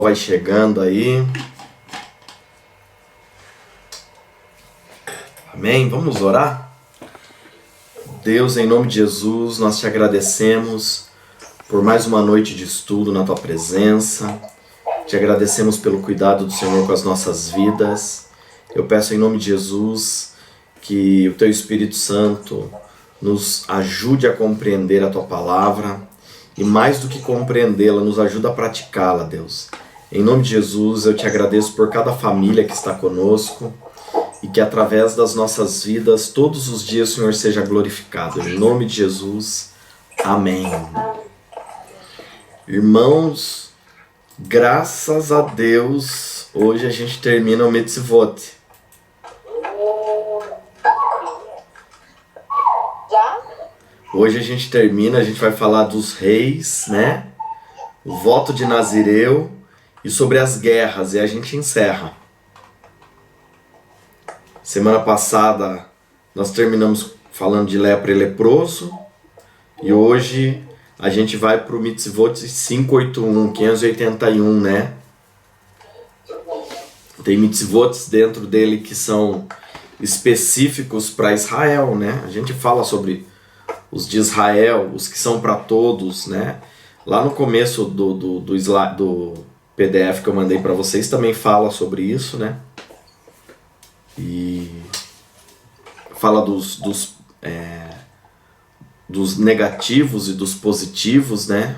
Vai chegando aí. Amém? Vamos orar? Deus, em nome de Jesus, nós te agradecemos por mais uma noite de estudo na tua presença. Te agradecemos pelo cuidado do Senhor com as nossas vidas. Eu peço em nome de Jesus que o teu Espírito Santo nos ajude a compreender a tua palavra e, mais do que compreendê-la, nos ajude a praticá-la, Deus. Em nome de Jesus, eu te agradeço por cada família que está conosco e que através das nossas vidas, todos os dias, o Senhor seja glorificado. Em nome de Jesus, amém. Irmãos, graças a Deus, hoje a gente termina o Mitzvot. Hoje a gente termina, a gente vai falar dos reis, né? O voto de Nazireu e sobre as guerras, e a gente encerra. Semana passada nós terminamos falando de lepra e leproso, e hoje a gente vai para o Mitzvot 581, né? Tem mitzvots dentro dele que são específicos para Israel, né? A gente fala sobre os de Israel, os que são para todos, né? Lá no começo do PDF que eu mandei para vocês também fala sobre isso, né? E fala dos negativos e dos positivos, né?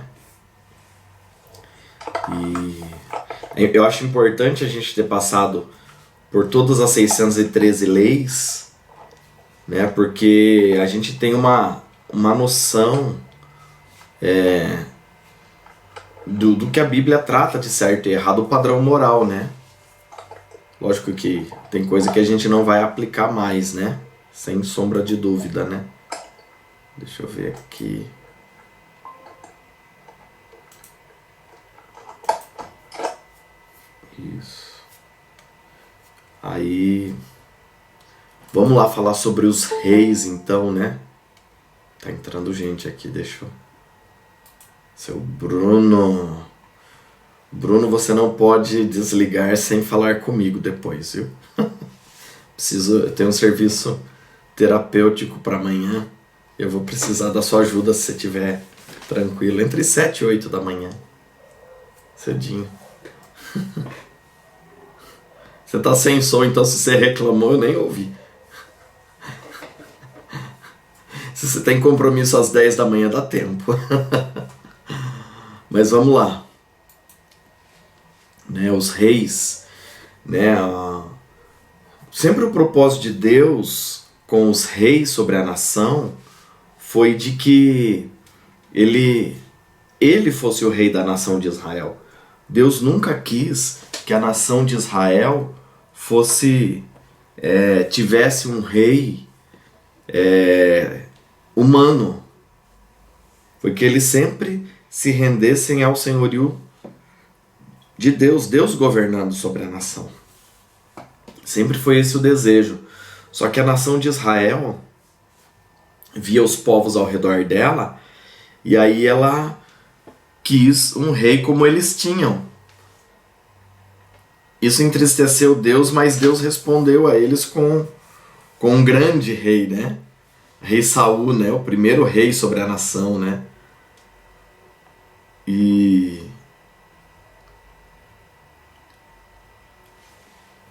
E eu acho importante a gente ter passado por todas as 613 leis, né? Porque a gente tem uma noção do que a Bíblia trata de certo e errado, o padrão moral, né? Lógico que tem coisa que a gente não vai aplicar mais, né? Sem sombra de dúvida, né? Deixa eu ver aqui. Isso. Aí, vamos lá falar sobre os reis, então, né? Tá entrando gente aqui, deixa eu... Seu Bruno... Bruno, você não pode desligar sem falar comigo depois, viu? Eu tenho um serviço terapêutico para amanhã. Eu vou precisar da sua ajuda se você estiver tranquilo. Entre 7 e 8 da manhã. Cedinho. Você tá sem som, então se você reclamou, eu nem ouvi. Se você tem compromisso às 10 da manhã, dá tempo. Mas vamos lá. Né, os reis, né, sempre o propósito de Deus com os reis sobre a nação foi de que ele fosse o rei da nação de Israel. Deus nunca quis que a nação de Israel tivesse um rei humano. Foi que eles sempre se rendessem ao senhorio de Deus, Deus governando sobre a nação. Sempre foi esse o desejo. Só que a nação de Israel via os povos ao redor dela, e aí ela quis um rei como eles tinham. Isso entristeceu Deus, mas Deus respondeu a eles com um grande rei, né? Rei Saul, né? O primeiro rei sobre a nação, né? E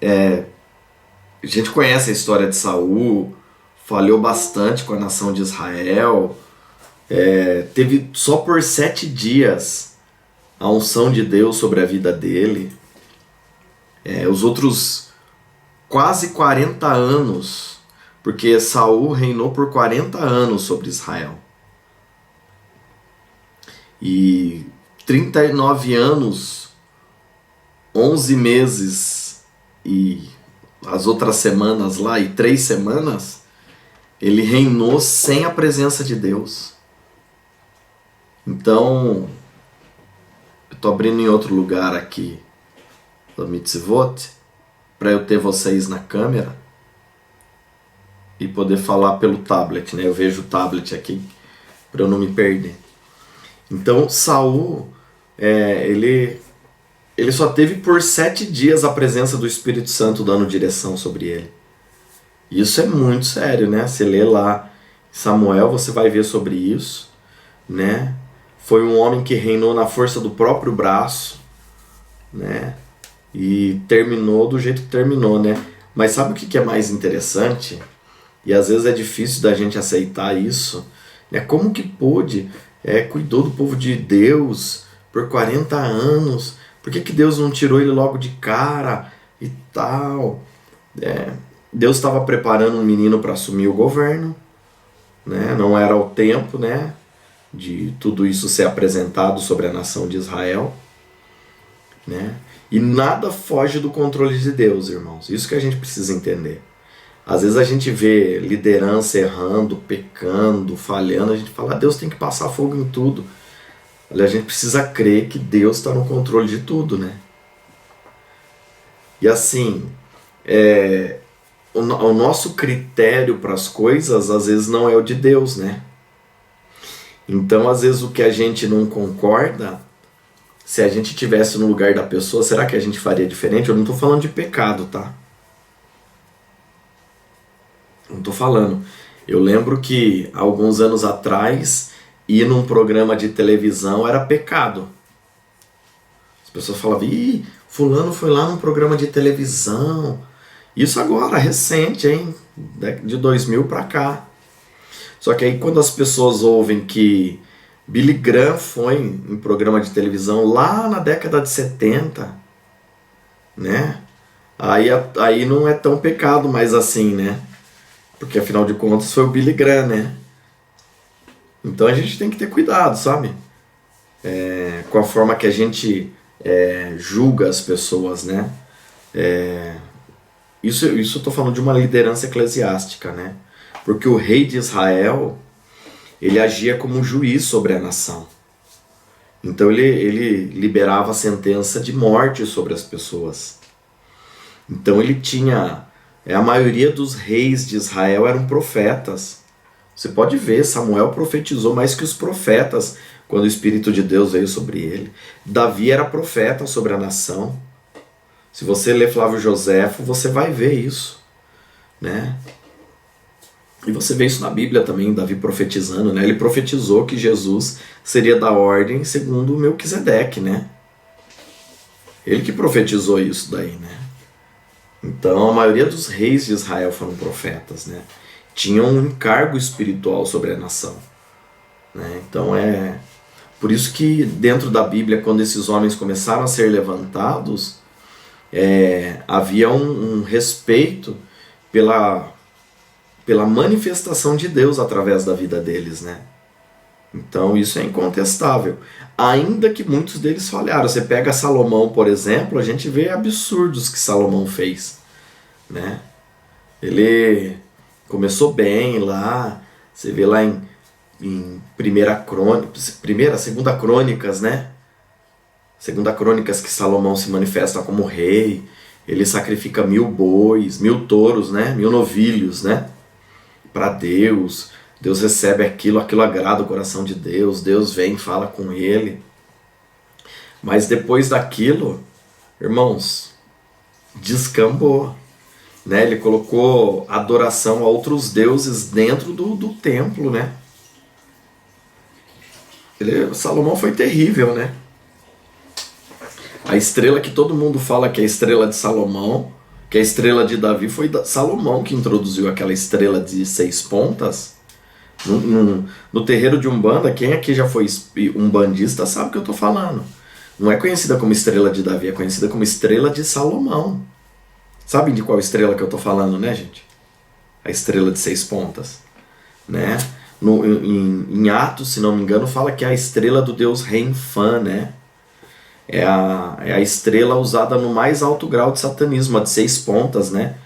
a gente conhece a história de Saul, falhou bastante com a nação de Israel, teve só por 7 dias a unção de Deus sobre a vida dele. Os outros quase 40 anos, porque Saul reinou por 40 anos sobre Israel. E 39 anos, 11 meses e as outras semanas lá, e 3 semanas, ele reinou sem a presença de Deus. Então, eu estou abrindo em outro lugar aqui do Mitzvot, para eu ter vocês na câmera e poder falar pelo tablet, né? Eu vejo o tablet aqui para eu não me perder. Então, Saul, ele ele só teve por 7 dias a presença do Espírito Santo dando direção sobre ele. Isso é muito sério, né? Você lê lá Samuel, você vai ver sobre isso, né? Foi um homem que reinou na força do próprio braço, né? E terminou do jeito que terminou, né? Mas sabe o que é mais interessante? E às vezes é difícil da gente aceitar isso, né? Como que pôde? Cuidou do povo de Deus por 40 anos. Por que Deus não tirou ele logo de cara e tal? Deus estava preparando um menino para assumir o governo, né? Não era o tempo, né, de tudo isso ser apresentado sobre a nação de Israel, né? E nada foge do controle de Deus, irmãos. Isso que a gente precisa entender. Às vezes a gente vê liderança errando, pecando, falhando, a gente fala, Deus tem que passar fogo em tudo. Olha, a gente precisa crer que Deus está no controle de tudo, né? E assim, o nosso critério para as coisas às vezes não é o de Deus, né? Então, às vezes o que a gente não concorda, se a gente estivesse no lugar da pessoa, será que a gente faria diferente? Eu não estou falando de pecado, tá? Não estou falando. Eu lembro que alguns anos atrás, ir num programa de televisão era pecado. As pessoas falavam, ih, fulano foi lá num programa de televisão. Isso agora, recente, hein? De 2000 para cá. Só que aí quando as pessoas ouvem que Billy Graham foi em programa de televisão lá na década de 70, né? Aí não é tão pecado mais assim, né? Porque afinal de contas foi o Billy Graham, né? Então a gente tem que ter cuidado, sabe? Com a forma que a gente julga as pessoas, né? Isso eu estou falando de uma liderança eclesiástica, né? Porque o rei de Israel, ele agia como um juiz sobre a nação. Então ele liberava a sentença de morte sobre as pessoas. Então ele tinha... a maioria dos reis de Israel eram profetas. Você pode ver, Samuel profetizou mais que os profetas quando o Espírito de Deus veio sobre ele. Davi era profeta sobre a nação. Se você ler Flávio Joséfo, você vai ver isso, né? E você vê isso na Bíblia também, Davi profetizando, né? Ele profetizou que Jesus seria da ordem segundo Melquisedeque, né? Ele que profetizou isso daí, né? Então a maioria dos reis de Israel foram profetas, né? Tinham um encargo espiritual sobre a nação, né? Então por isso que dentro da Bíblia, quando esses homens começaram a ser levantados, havia um respeito pela manifestação de Deus através da vida deles, né? Então isso é incontestável. Ainda que muitos deles falharam. Você pega Salomão, por exemplo, a gente vê absurdos que Salomão fez, né? Ele começou bem lá, você vê lá em Segunda Crônicas, né? Segunda Crônicas que Salomão se manifesta como rei, ele sacrifica 1000 bois, 1000 touros, né? 1000 novilhos, né? Para Deus. Deus recebe aquilo agrada o coração de Deus, Deus vem e fala com ele. Mas depois daquilo, irmãos, descambou, né? Ele colocou adoração a outros deuses dentro do templo, né? Salomão foi terrível, né? A estrela que todo mundo fala que é a estrela de Salomão, que é a estrela de Davi, foi Salomão que introduziu aquela estrela de 6 pontas. No terreiro de Umbanda, quem aqui já foi umbandista sabe o que eu estou falando. Não é conhecida como estrela de Davi, é conhecida como estrela de Salomão. Sabem de qual estrela que eu estou falando, né, gente? A estrela de 6 pontas, né? Em Atos, se não me engano, fala que é a estrela do deus Renfã, né? É a estrela usada no mais alto grau de satanismo, a de 6 pontas, né?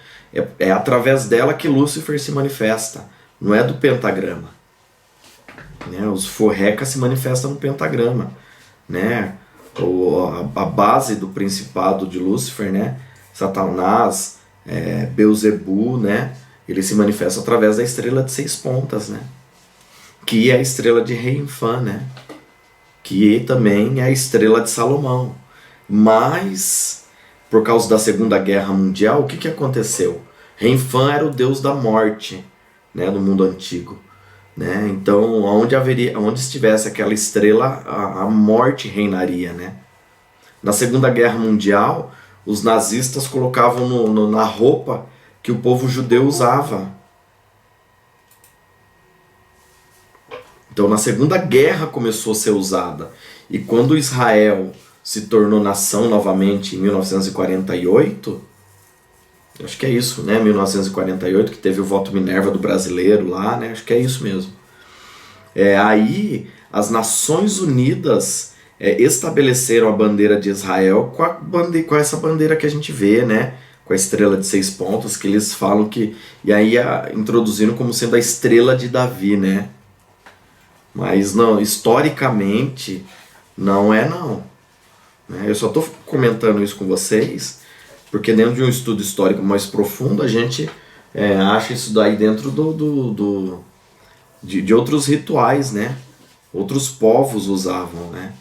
É através dela que Lúcifer se manifesta, não é do pentagrama, né? Os forrecas se manifestam no pentagrama, né? A base do principado de Lúcifer, né? Satanás, Beuzebu, né? Ele se manifesta através da estrela de 6 pontas, né? Que é a estrela de Renfã, né? Que também é a estrela de Salomão. Mas, por causa da Segunda Guerra Mundial, o que aconteceu? Renfã era o deus da morte, né, no mundo antigo. Né? Então, onde estivesse aquela estrela, a morte reinaria. Né? Na Segunda Guerra Mundial, os nazistas colocavam na roupa que o povo judeu usava. Então, na Segunda Guerra começou a ser usada. E quando Israel se tornou nação novamente em 1948, acho que é isso, né? 1948, que teve o voto Minerva do brasileiro lá, né? Acho que é isso mesmo. Aí as Nações Unidas estabeleceram a bandeira de Israel com essa bandeira que a gente vê, né? Com a estrela de 6 pontas, que eles falam que... E aí introduziram como sendo a estrela de Davi, né? Mas não, historicamente, não é não. Eu só estou comentando isso com vocês, porque dentro de um estudo histórico mais profundo, a gente acha isso daí dentro de outros rituais, né? Outros povos usavam, né?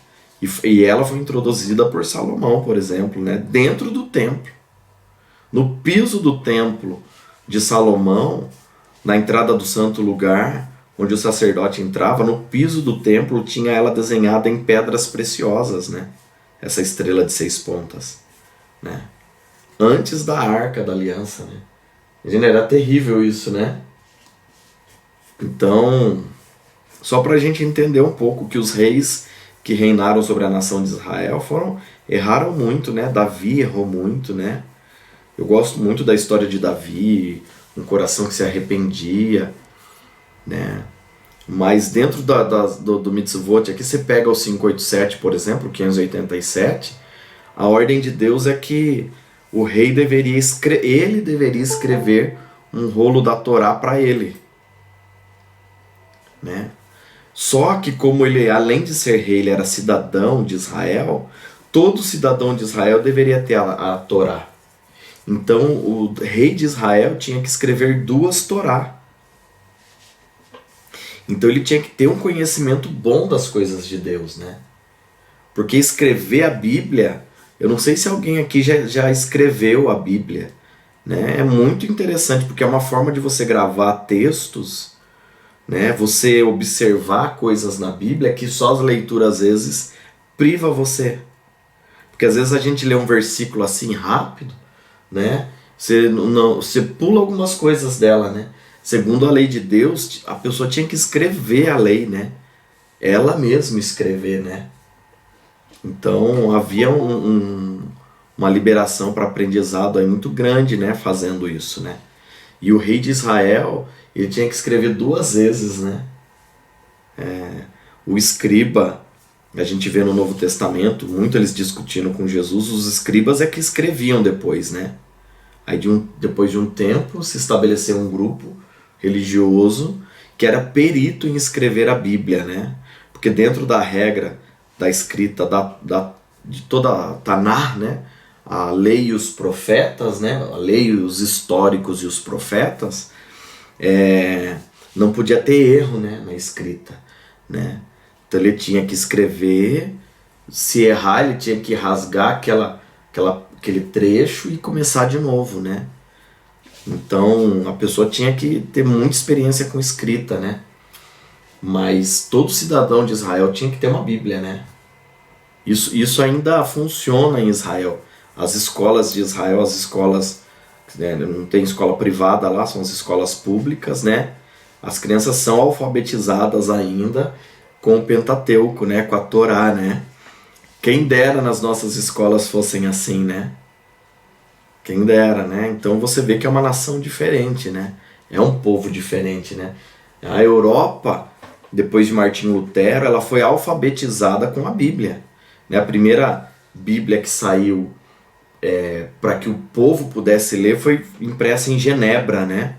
E ela foi introduzida por Salomão, por exemplo, né? Dentro do templo. No piso do templo de Salomão, na entrada do santo lugar, onde o sacerdote entrava, no piso do templo tinha ela desenhada em pedras preciosas, né? Essa estrela de 6 pontas, né? Antes da Arca da Aliança, né? Imagina, era terrível isso, né? Então, só para a gente entender um pouco que os reis que reinaram sobre a nação de Israel erraram muito, né? Davi errou muito, né? Eu gosto muito da história de Davi, um coração que se arrependia, né? Mas dentro do mitzvot, aqui você pega o 587, por exemplo, 587, a ordem de Deus é que o rei deveria escrever um rolo da Torá para ele. Né? Só que como ele, além de ser rei, ele era cidadão de Israel, todo cidadão de Israel deveria ter a Torá. Então o rei de Israel tinha que escrever 2 Torá. Então ele tinha que ter um conhecimento bom das coisas de Deus, né? Porque escrever a Bíblia, eu não sei se alguém aqui já escreveu a Bíblia, né? É muito interessante, porque é uma forma de você gravar textos, né? Você observar coisas na Bíblia que só as leituras às vezes priva você. Porque às vezes a gente lê um versículo assim rápido, né? Você pula algumas coisas dela, né? Segundo a lei de Deus, a pessoa tinha que escrever a lei, né? Ela mesma escrever, né? Então havia uma liberação para aprendizado aí muito grande, né? Fazendo isso, né? E o rei de Israel, ele tinha que escrever 2 vezes, né? O escriba, a gente vê no Novo Testamento, muito eles discutindo com Jesus, os escribas é que escreviam depois, né? Aí depois de um tempo se estabeleceu um grupo religioso que era perito em escrever a Bíblia, né? Porque dentro da regra da escrita de toda a Taná, né? A lei e os profetas, né? A lei, os históricos e os profetas, não podia ter erro, né? Na escrita, né? Então ele tinha que escrever, se errar ele tinha que rasgar aquele trecho e começar de novo, né? Então a pessoa tinha que ter muita experiência com escrita, né? Mas todo cidadão de Israel tinha que ter uma Bíblia, né? Isso ainda funciona em Israel. As escolas de Israel, as escolas, né, não tem escola privada lá, são as escolas públicas, né? As crianças são alfabetizadas ainda com o Pentateuco, né? Com a Torá, né? Quem dera nas nossas escolas fossem assim, né? Quem dera, né? Então você vê que é uma nação diferente, né? É um povo diferente, né? A Europa, depois de Martinho Lutero, ela foi alfabetizada com a Bíblia. Né? A primeira Bíblia que saiu para que o povo pudesse ler foi impressa em Genebra, né?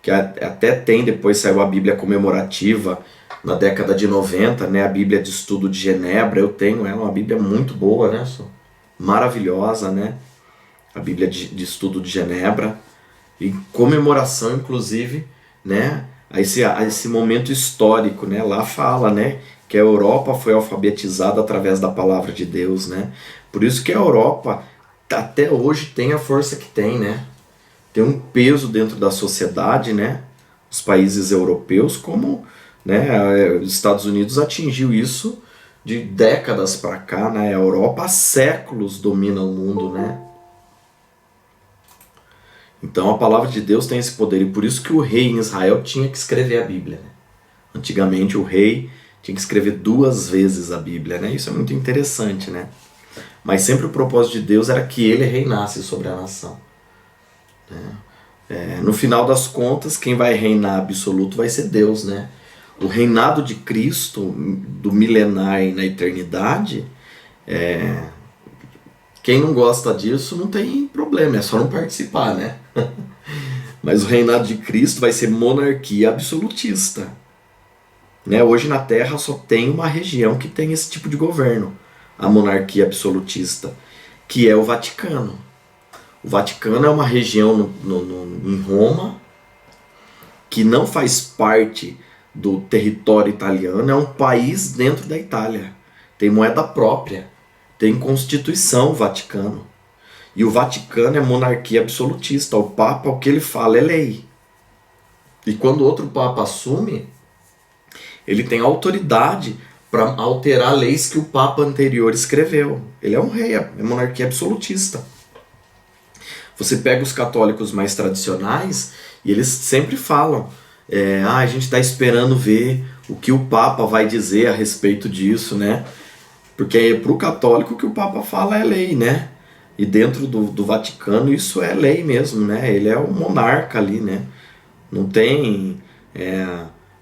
Que até tem, depois saiu a Bíblia comemorativa na década de 90, né? A Bíblia de Estudo de Genebra, eu tenho ela, uma Bíblia muito boa, né? Maravilhosa, né? A Bíblia de Estudo de Genebra, em comemoração, inclusive, né, a esse momento histórico, né, lá fala, né, que a Europa foi alfabetizada através da palavra de Deus, né? Por isso que a Europa até hoje tem a força que tem, né? Tem um peso dentro da sociedade, né? Os países europeus, como, né, os Estados Unidos atingiu isso de décadas para cá, né? A Europa há séculos domina o mundo, né? Então a palavra de Deus tem esse poder, e por isso que o rei em Israel tinha que escrever a Bíblia, né? Antigamente o rei tinha que escrever 2 vezes a Bíblia, né? Isso é muito interessante, né? Mas sempre o propósito de Deus era que ele reinasse sobre a nação, né? No final das contas, quem vai reinar absoluto vai ser Deus, né? O reinado de Cristo, do milenar e na eternidade, quem não gosta disso não tem problema, é só não participar, né? Mas o reinado de Cristo vai ser monarquia absolutista, né? Hoje na Terra só tem uma região que tem esse tipo de governo, a monarquia absolutista, que é o Vaticano. O Vaticano é uma região em Roma que não faz parte do território italiano, é um país dentro da Itália. Tem moeda própria, tem Constituição Vaticano. E o Vaticano é monarquia absolutista. O Papa, o que ele fala é lei. E quando outro Papa assume, ele tem autoridade para alterar leis que o Papa anterior escreveu. Ele é um rei, é monarquia absolutista. Você pega os católicos mais tradicionais e eles sempre falam: a gente está esperando ver o que o Papa vai dizer a respeito disso, né? Porque para o católico o que o Papa fala é lei, né? E dentro do Vaticano isso é lei mesmo, né? Ele é o monarca ali, né? Não tem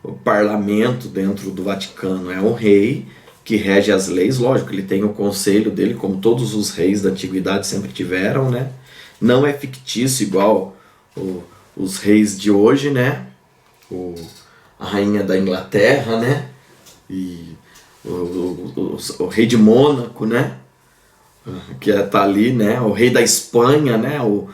o parlamento dentro do Vaticano, é um rei que rege as leis. Lógico, ele tem o conselho dele, como todos os reis da antiguidade sempre tiveram, né? Não é fictício igual os reis de hoje, né? A rainha da Inglaterra, né? E o rei de Mônaco, né? Que tá ali, né? O rei da Espanha, né? O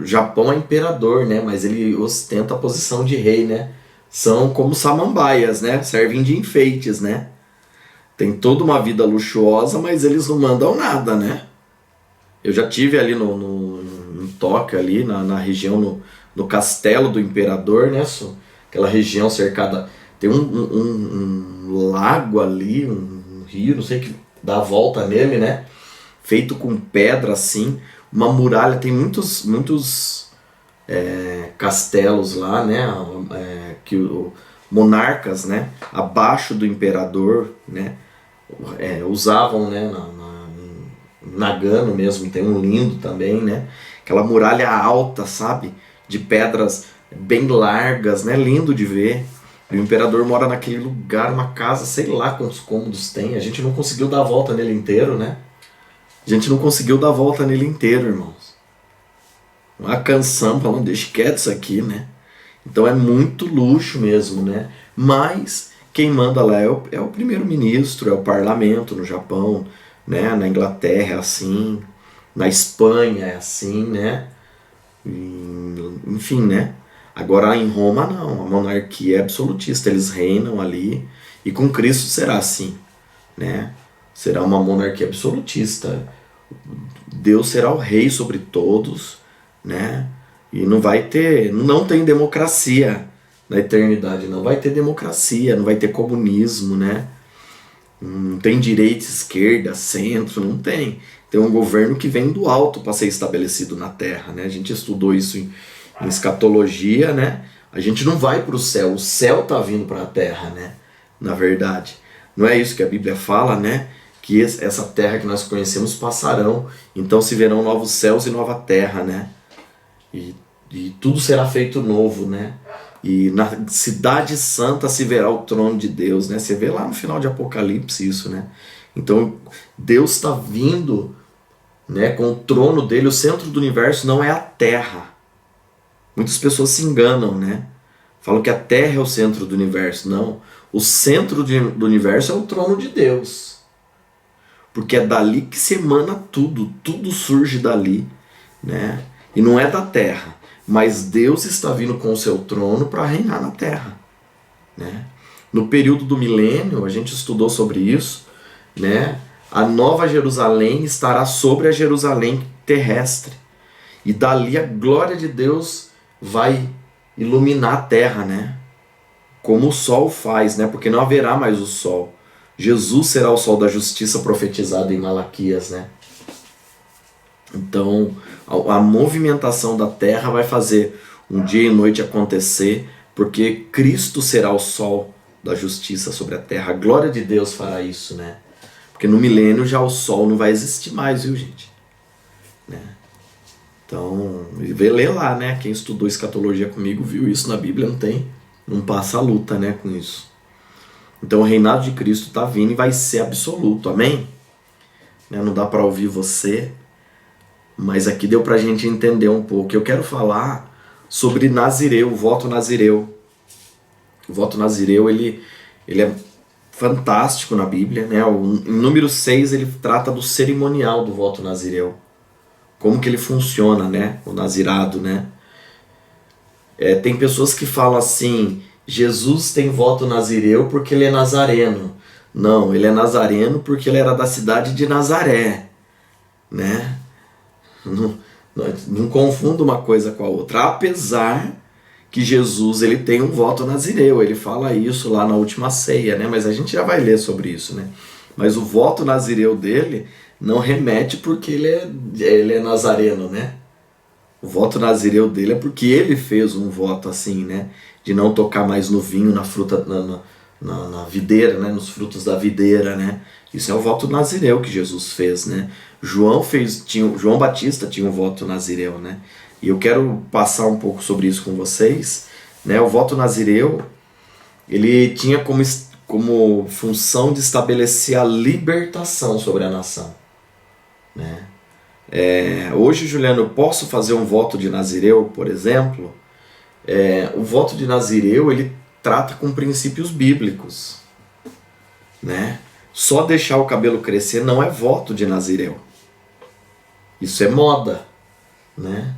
Japão é imperador, né? Mas ele ostenta a posição de rei, né? São como samambaias, né? Servem de enfeites, né? Tem toda uma vida luxuosa, mas eles não mandam nada, né? Eu já tive ali em Tóquio, ali na região, no castelo do imperador, né? Aquela região cercada, tem um lago ali, um rio, não sei, que dá a volta nele, né? Feito com pedra assim, uma muralha, tem muitos castelos lá, né? Monarcas, né? Abaixo do imperador, né? Usavam, né? Nagano mesmo, tem um lindo também, né? Aquela muralha alta, sabe? De pedras bem largas, né? Lindo de ver. E o imperador mora naquele lugar, uma casa, sei lá quantos cômodos tem. A gente não conseguiu dar a volta nele inteiro, né? A gente não conseguiu dar a volta nele inteiro, irmãos. Uma canção falando, deixa quieto isso aqui, né? Então é muito luxo mesmo, né? Mas quem manda lá é o primeiro-ministro, é o parlamento no Japão, né? Na Inglaterra é assim, na Espanha é assim, né? Enfim, né? Agora em Roma não, a monarquia é absolutista, eles reinam ali, e com Cristo será assim, né? Será uma monarquia absolutista. Deus será o rei sobre todos, né? E não tem democracia na eternidade, não vai ter democracia, não vai ter comunismo, né? Não tem direita, esquerda, centro, não tem. Tem um governo que vem do alto para ser estabelecido na Terra, né? A gente estudou isso em escatologia, né? A gente não vai para o céu está vindo para a Terra, né? Na verdade, não é isso que a Bíblia fala, né? Que essa terra que nós conhecemos passarão, então se verão novos céus e nova terra, né? E tudo será feito novo, né? E na cidade santa se verá o trono de Deus, né? Você vê lá no final de Apocalipse isso, né? Então Deus está vindo, né, com o trono dele. O centro do universo não é a terra. Muitas pessoas se enganam, né? Falam que a terra é o centro do universo. Não. O centro do universo é o trono de Deus. Porque é dali que se emana tudo surge dali, né? E não é da terra. Mas Deus está vindo com o seu trono para reinar na terra, né? No período do milênio, a gente estudou sobre isso, né? A Nova Jerusalém estará sobre a Jerusalém terrestre. E dali a glória de Deus vai iluminar a terra, né? Como o sol faz, né? Porque não haverá mais o sol. Jesus será o sol da justiça profetizado em Malaquias, né? Então, a movimentação da terra vai fazer um dia e noite acontecer, porque Cristo será o sol da justiça sobre a terra. A glória de Deus fará isso, né? Porque no milênio já o sol não vai existir mais, viu, gente? Né? Então, lê lá, né? Quem estudou escatologia comigo viu isso na Bíblia, não passa a luta, né, com isso. Então o reinado de Cristo está vindo e vai ser absoluto, amém? Né? Não dá para ouvir você, mas aqui deu para a gente entender um pouco. Eu quero falar sobre Nazireu, o voto Nazireu. O voto Nazireu, ele é fantástico na Bíblia, né? Em número 6 ele trata do cerimonial do voto Nazireu. Como que ele funciona, né? O nazirado, né? Tem pessoas que falam assim, Jesus tem voto nazireu porque ele é nazareno. Não, ele é nazareno porque ele era da cidade de Nazaré, né? Não confunda uma coisa com a outra. Apesar que Jesus ele tem um voto nazireu, ele fala isso lá na última ceia, né? Mas a gente já vai ler sobre isso, né? Mas o voto nazireu dele não remete porque ele é nazareno, né? O voto nazireu dele é porque ele fez um voto assim, né? De não tocar mais no vinho, na fruta, na videira, né? Nos frutos da videira, né? Isso é o voto nazireu que Jesus fez, né? João Batista tinha um voto nazireu, né? E eu quero passar um pouco sobre isso com vocês, né? O voto nazireu, ele tinha como função de estabelecer a libertação sobre a nação, né? Hoje, Juliano, eu posso fazer um voto de nazireu, por exemplo? O voto de nazireu, ele trata com princípios bíblicos, né? Só deixar o cabelo crescer não é voto de nazireu. Isso é moda, né?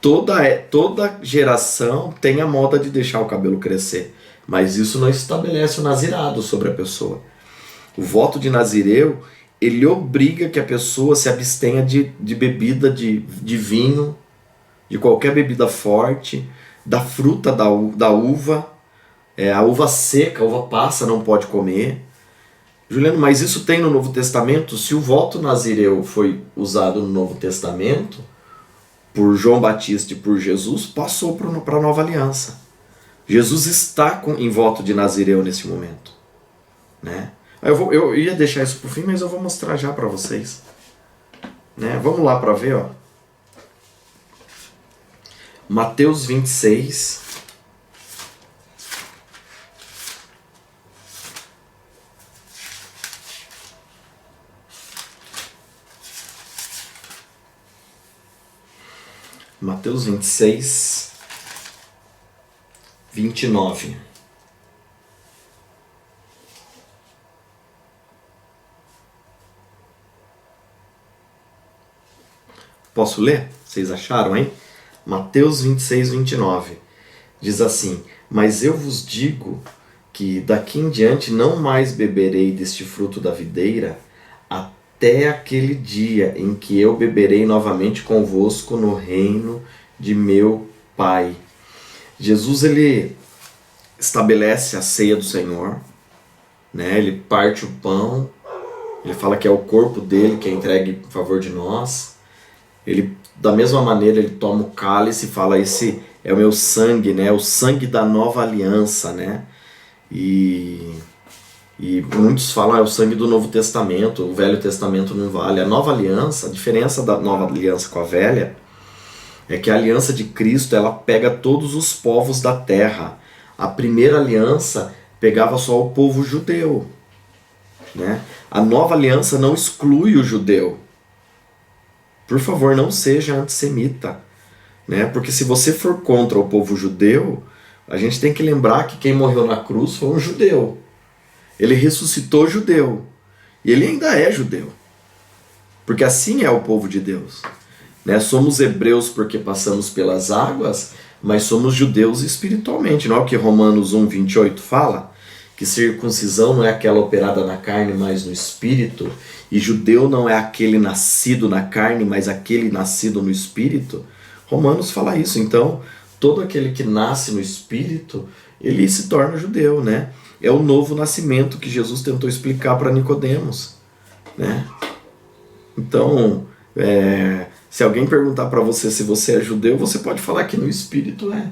Toda geração tem a moda de deixar o cabelo crescer, mas isso não estabelece o nazirado sobre a pessoa. O voto de nazireu, ele obriga que a pessoa se abstenha de bebida, de vinho, de qualquer bebida forte, da fruta da uva, a uva seca, a uva passa não pode comer. Juliano, mas isso tem no Novo Testamento? Se o voto nazireu foi usado no Novo Testamento, por João Batista e por Jesus, passou para a Nova Aliança. Jesus está em voto de nazireu nesse momento, né? Eu ia deixar isso para o fim, mas eu vou mostrar já para vocês, né? Vamos lá para ver, ó. Mateus 26. Mateus 26, 29. Posso ler? Vocês acharam, hein? Mateus 26, 29. Diz assim: mas eu vos digo que daqui em diante não mais beberei deste fruto da videira, até aquele dia em que eu beberei novamente convosco no reino de meu Pai. Jesus, ele estabelece a ceia do Senhor, né? Ele parte o pão, ele fala que é o corpo dele que é entregue em favor de nós. Ele, da mesma maneira, ele toma o cálice e fala: esse é o meu sangue, né? O sangue da nova aliança, né? E muitos falam: é o sangue do Novo Testamento, o Velho Testamento não vale. A nova aliança, a diferença da nova aliança com a velha é que a aliança de Cristo, ela pega todos os povos da terra. A primeira aliança pegava só o povo judeu, né? A nova aliança não exclui o judeu. Por favor, não seja antissemita, né? Porque se você for contra o povo judeu, a gente tem que lembrar que quem morreu na cruz foi um judeu. Ele ressuscitou judeu. E ele ainda é judeu. Porque assim é o povo de Deus, né? Somos hebreus porque passamos pelas águas, mas somos judeus espiritualmente. Não é o que Romanos 1, 28 fala? que circuncisão não é aquela operada na carne, mas no espírito, e judeu não é aquele nascido na carne, mas aquele nascido no espírito, Romanos fala isso. Então, todo aquele que nasce no espírito, ele se torna judeu, né? É o novo nascimento que Jesus tentou explicar para Nicodemos, né? Então, se alguém perguntar para você se você é judeu, você pode falar que no espírito é,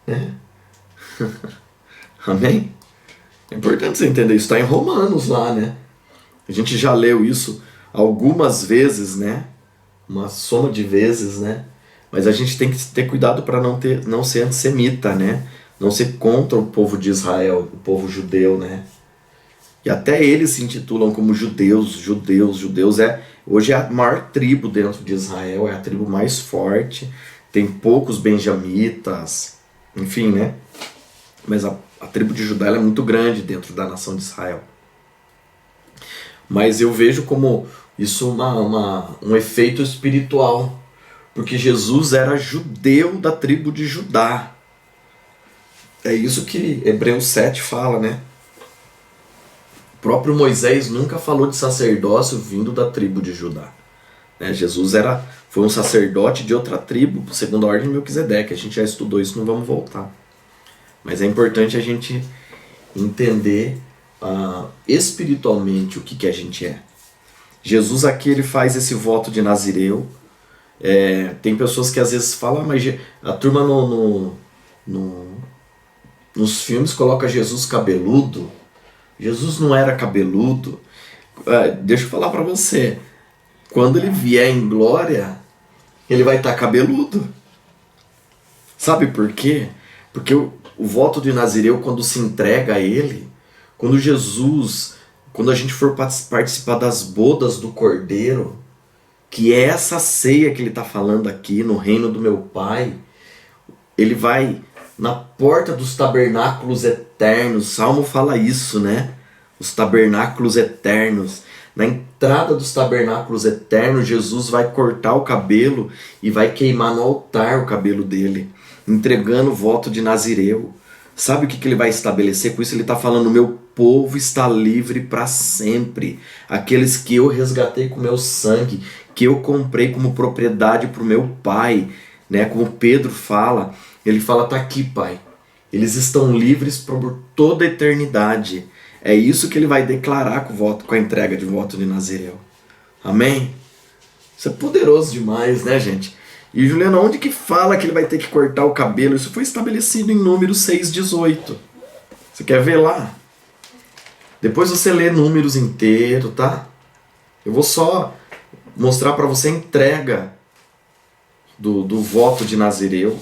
né? Amém? É importante você entender isso. Está em Romanos lá, né? A gente já leu isso algumas vezes, né? Uma soma de vezes, né? Mas a gente tem que ter cuidado para não ser antissemita, né? Não ser contra o povo de Israel, o povo judeu, né? E até eles se intitulam como judeus. Hoje é a maior tribo dentro de Israel, é a tribo mais forte. Tem poucos benjamitas, enfim, né? Mas a tribo de Judá ela é muito grande dentro da nação de Israel. Mas eu vejo como isso um efeito espiritual, porque Jesus era judeu da tribo de Judá. É isso que Hebreus 7 fala, né? O próprio Moisés nunca falou de sacerdócio vindo da tribo de Judá, né? Jesus foi um sacerdote de outra tribo, segundo a ordem de Melquisedeque. A gente já estudou isso, não vamos voltar. Mas é importante a gente entender espiritualmente o que a gente é. Jesus aqui ele faz esse voto de Nazireu. Tem pessoas que às vezes falam, mas a turma nos filmes coloca Jesus cabeludo. Jesus não era cabeludo. Deixa eu falar para você. Quando ele vier em glória, ele vai estar cabeludo. Sabe por quê? Porque o voto de Nazireu, quando se entrega a ele, quando a gente for participar das bodas do Cordeiro, que é essa ceia que ele está falando aqui no reino do meu Pai, ele vai na porta dos tabernáculos eternos. Salmo fala isso, né? Os tabernáculos eternos. Na entrada dos tabernáculos eternos, Jesus vai cortar o cabelo e vai queimar no altar o cabelo dele, entregando o voto de Nazireu. Sabe o que ele vai estabelecer com isso? Ele está falando: meu povo está livre para sempre. Aqueles que eu resgatei com meu sangue, que eu comprei como propriedade para o meu Pai, né? Como Pedro fala, ele fala: tá aqui, Pai. Eles estão livres por toda a eternidade. É isso que ele vai declarar com a entrega de voto de Nazireu. Amém? Isso é poderoso demais, né, gente? E Juliana, onde que fala que ele vai ter que cortar o cabelo? Isso foi estabelecido em Números 6,18. Você quer ver lá? Depois você lê Números inteiro, tá? Eu vou só mostrar para você a entrega do voto de Nazireu.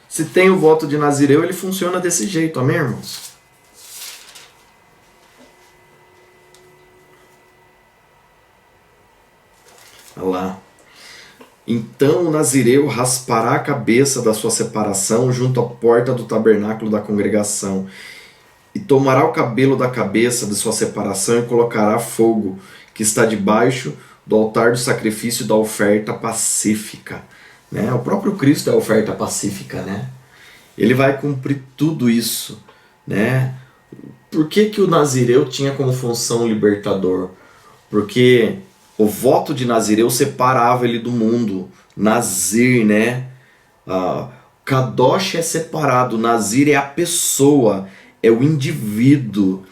Se tem o voto de Nazireu, ele funciona desse jeito, amém, irmãos? Olha lá. Então o Nazireu raspará a cabeça da sua separação junto à porta do tabernáculo da congregação, e tomará o cabelo da cabeça de sua separação e colocará fogo, que está debaixo do altar do sacrifício da oferta pacífica. Né? O próprio Cristo é a oferta pacífica, né? Ele vai cumprir tudo isso, né? Por que o Nazireu tinha como função libertador? Porque o voto de Nazireu separava ele do mundo. Nazir, né? Kadosh é separado, Nazir é a pessoa, é o indivíduo.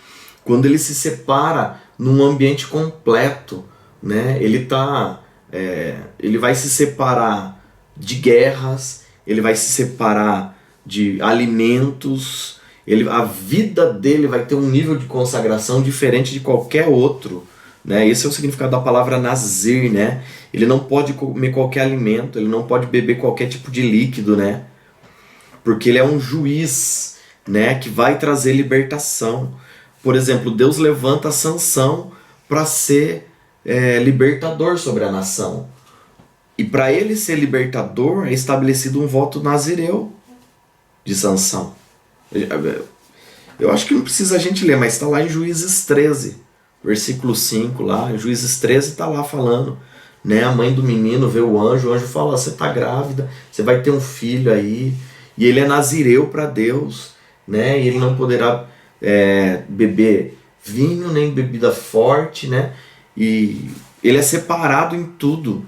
Quando ele se separa num ambiente completo, né? Ele vai se separar de guerras, ele vai se separar de alimentos, a vida dele vai ter um nível de consagração diferente de qualquer outro. Né? Esse é o significado da palavra Nazir, né? Ele não pode comer qualquer alimento, ele não pode beber qualquer tipo de líquido, né? Porque ele é um juiz, né? Que vai trazer libertação. Por exemplo, Deus levanta Sansão para ser libertador sobre a nação. E para ele ser libertador é estabelecido um voto nazireu de Sansão. Eu acho que não precisa a gente ler, mas está lá em Juízes 13. Versículo 5 lá, Juízes 13 está lá falando, né? A mãe do menino vê o anjo fala: você está grávida, você vai ter um filho aí, e ele é nazireu para Deus, né? E ele não poderá beber vinho, nem bebida forte, né? E ele é separado em tudo,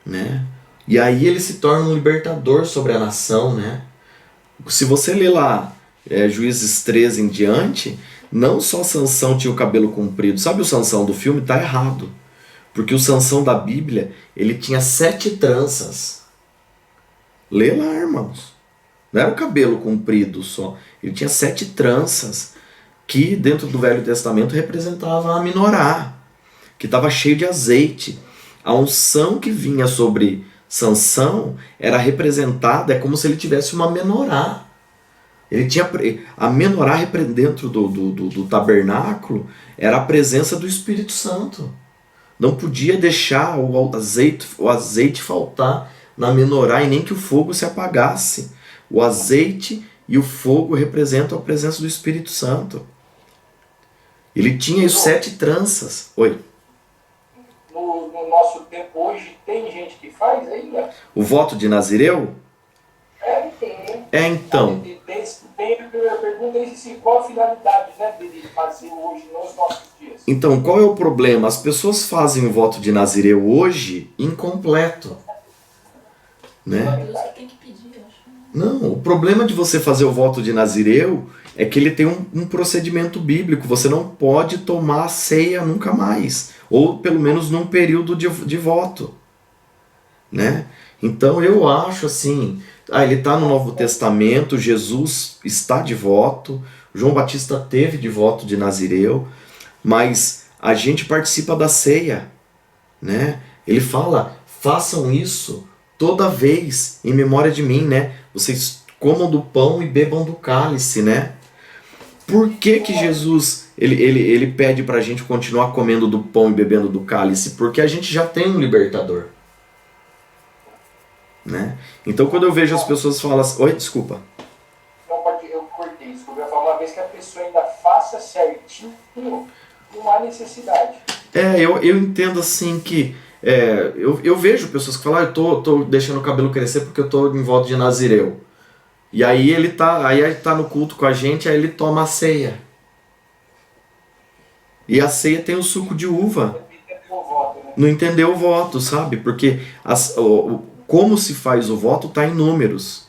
né? E aí ele se torna um libertador sobre a nação, né? Se você ler lá Juízes 13 em diante, não só Sansão tinha o cabelo comprido. Sabe o Sansão do filme? Tá errado. Porque o Sansão da Bíblia, ele tinha 7 tranças. Lê lá, irmãos. Não era o cabelo comprido só. Ele tinha 7 tranças, que dentro do Velho Testamento representava a menorá, que estava cheio de azeite. A unção que vinha sobre Sansão era representada, é como se ele tivesse uma menorá. Ele tinha a menorá dentro do tabernáculo, era a presença do Espírito Santo. Não podia deixar o azeite faltar na menorá e nem que o fogo se apagasse. O azeite e o fogo representam a presença do Espírito Santo. Ele tinha os 7 tranças. Oi. No nosso tempo hoje, tem gente que faz ainda? O voto de Nazireu? Tem. Então. Tem a primeira pergunta, qual a finalidade, né, dele fazer hoje nos nossos dias? Então, qual é o problema? As pessoas fazem o voto de Nazireu hoje incompleto. Né? Você tem que pedir, eu acho. Não, o problema de você fazer o voto de Nazireu é que ele tem um procedimento bíblico. Você não pode tomar a ceia nunca mais. Ou pelo menos num período de voto. Né? Então eu acho assim, ele está no Novo Testamento, Jesus está de voto, João Batista teve de voto de Nazireu, mas a gente participa da ceia. Né? Ele fala, façam isso toda vez em memória de mim, né? Vocês comam do pão e bebam do cálice, né? Por que Jesus ele pede pra gente continuar comendo do pão e bebendo do cálice? Porque a gente já tem um libertador. Né? Então quando eu vejo as pessoas falam assim, oi, desculpa. Eu cortei, desculpa. Eu falo uma vez que a pessoa ainda faça certinho, não há necessidade. Eu entendo assim que eu vejo pessoas que falam, eu tô deixando o cabelo crescer porque eu tô em volta de Nazireu. E aí ele tá no culto com a gente, aí ele toma a ceia. E a ceia tem o suco de uva. Não entendeu o voto, sabe? Porque como se faz o voto está em números.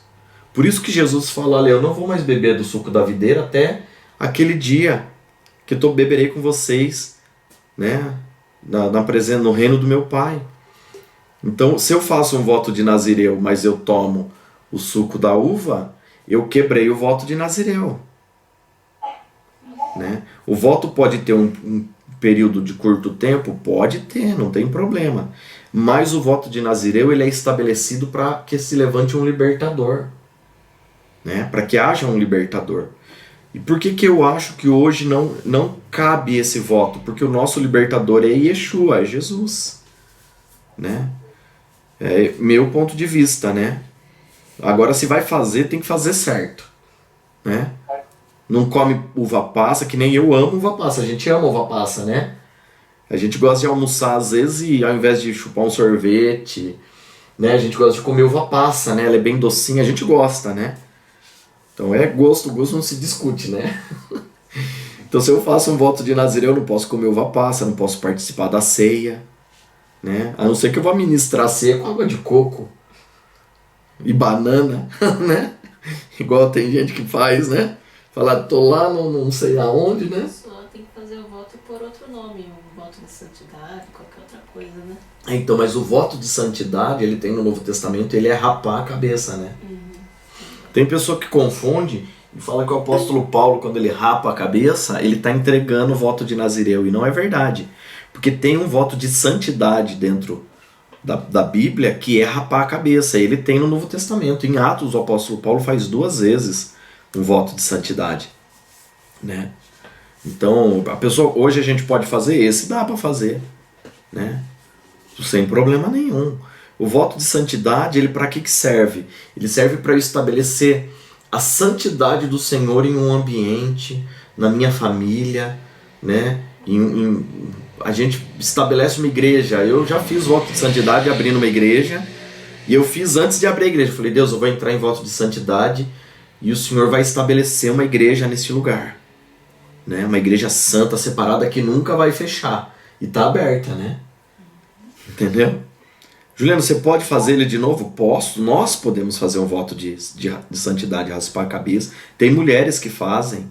Por isso que Jesus fala, olha, eu não vou mais beber do suco da videira até aquele dia que eu beberei com vocês, né? Na presença, no reino do meu Pai. Então, se eu faço um voto de Nazireu, mas eu tomo o suco da uva, eu quebrei o voto de Nazireu. Né? O voto pode ter um período de curto tempo? Pode ter, não tem problema. Mas o voto de Nazireu ele é estabelecido para que se levante um libertador. Né? Para que haja um libertador. E por que eu acho que hoje não cabe esse voto? Porque o nosso libertador é Yeshua, é Jesus. Né? É meu ponto de vista, né? Agora, se vai fazer, tem que fazer certo. Né? Não come uva passa, que nem eu amo uva passa. A gente ama uva passa, né? A gente gosta de almoçar às vezes e ao invés de chupar um sorvete, né? A gente gosta de comer uva passa, né? Ela é bem docinha, a gente gosta, né? Então gosto não se discute, né? Então se eu faço um voto de Nazireu, eu não posso comer uva passa, não posso participar da ceia, né? A não ser que eu vá ministrar a ceia com água de coco e banana, né? Igual tem gente que faz, né? Fala, tô lá, não sei aonde, né? Só tem que fazer o voto por outro nome, um voto de santidade, qualquer outra coisa, né? Então, mas o voto de santidade, ele tem no Novo Testamento, ele é rapar a cabeça, né? Tem pessoa que confunde e fala que o apóstolo Paulo, quando ele rapa a cabeça, ele está entregando o voto de Nazireu, e não é verdade. Porque tem um voto de santidade dentro da Bíblia, que é rapar a cabeça. Ele tem no Novo Testamento. Em Atos, o apóstolo Paulo faz 2 vezes um voto de santidade, né? Então, a pessoa, hoje a gente pode fazer esse, dá para fazer, né? Sem problema nenhum. O voto de santidade, ele para que serve? Ele serve para eu estabelecer a santidade do Senhor em um ambiente, na minha família, né? A gente estabelece uma igreja. Eu já fiz voto de santidade abrindo uma igreja, e eu fiz antes de abrir a igreja. Eu falei, Deus, eu vou entrar em voto de santidade E o Senhor vai estabelecer uma igreja nesse lugar, né? Uma igreja santa, separada, que nunca vai fechar. E tá aberta, né? Entendeu? Juliano, você pode fazer ele de novo? Posso. Nós podemos fazer um voto de santidade, raspar a cabeça. Tem mulheres que fazem,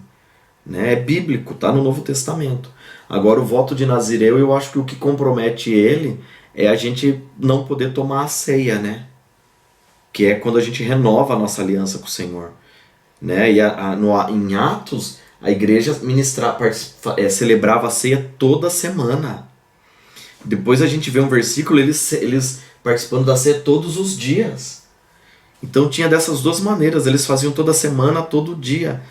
né? É bíblico, tá no Novo Testamento. Agora o voto de Nazireu, eu acho que o que compromete ele é a gente não poder tomar a ceia, né? Que é quando a gente renova a nossa aliança com o Senhor, né? E em Atos, a igreja celebrava a ceia toda semana. Depois a gente vê um versículo, eles participando da ceia todos os dias. Então tinha dessas duas maneiras, eles faziam toda semana, todo dia.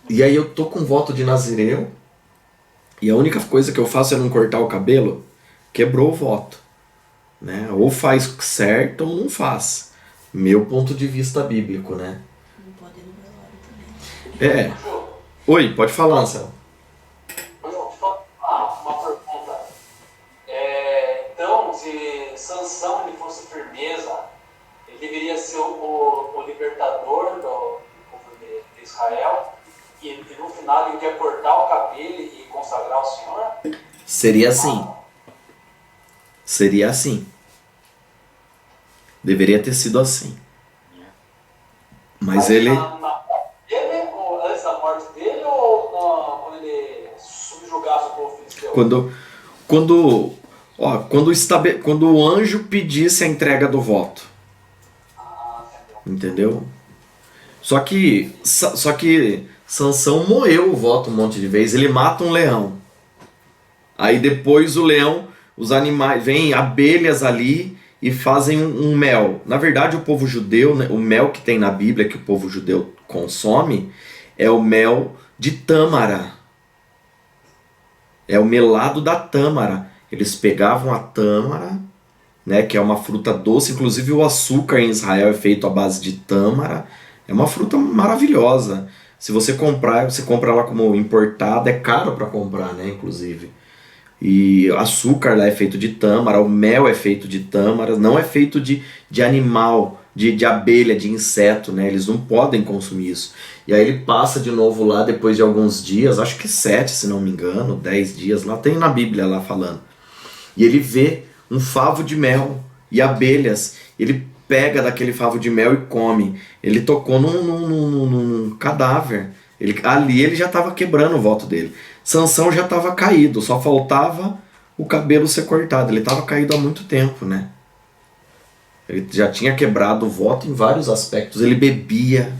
E aí eu tô com voto de Nazireu, e a única coisa que eu faço é não cortar o cabelo, quebrou o voto, né? Ou faz certo ou não faz. Meu ponto de vista bíblico, né? Não pode ir no velório também. Oi, pode falar, Anselmo. Uma pergunta. Então, se Sansão ele fosse firmeza, ele deveria ser o libertador do povo de Israel, e no final ele ia cortar o cabelo e consagrar o Senhor? Seria assim. Seria assim. Deveria ter sido assim. Mas ele... Antes da morte dele, ou quando ele subjugasse o povo filisteu? Quando o anjo pedisse a entrega do voto. Entendeu? Só que Sansão moeu o voto um monte de vezes. Ele mata um leão. Aí depois o leão, os animais, vêm abelhas ali e fazem um mel. Na verdade, o povo judeu, né, o mel que tem na Bíblia que o povo judeu consome é o mel de tâmara. É o melado da tâmara. Eles pegavam a tâmara, né, que é uma fruta doce. Inclusive o açúcar em Israel é feito à base de tâmara. É uma fruta maravilhosa. Se você comprar, você compra ela como importada. É caro para comprar, né, inclusive. E açúcar lá é feito de tâmara, o mel é feito de tâmara, não é feito de animal, de abelha, de inseto, né? Eles não podem consumir isso. E aí ele passa de novo lá depois de alguns dias, acho que 7, se não me engano, 10 dias, lá tem na Bíblia lá falando. E ele vê um favo de mel e abelhas, ele pega daquele favo de mel e come. Ele tocou num cadáver. Ali ele já estava quebrando o voto dele. Sansão já estava caído, só faltava o cabelo ser cortado. Ele estava caído há muito tempo, né? Ele já tinha quebrado o voto em vários aspectos. Ele bebia.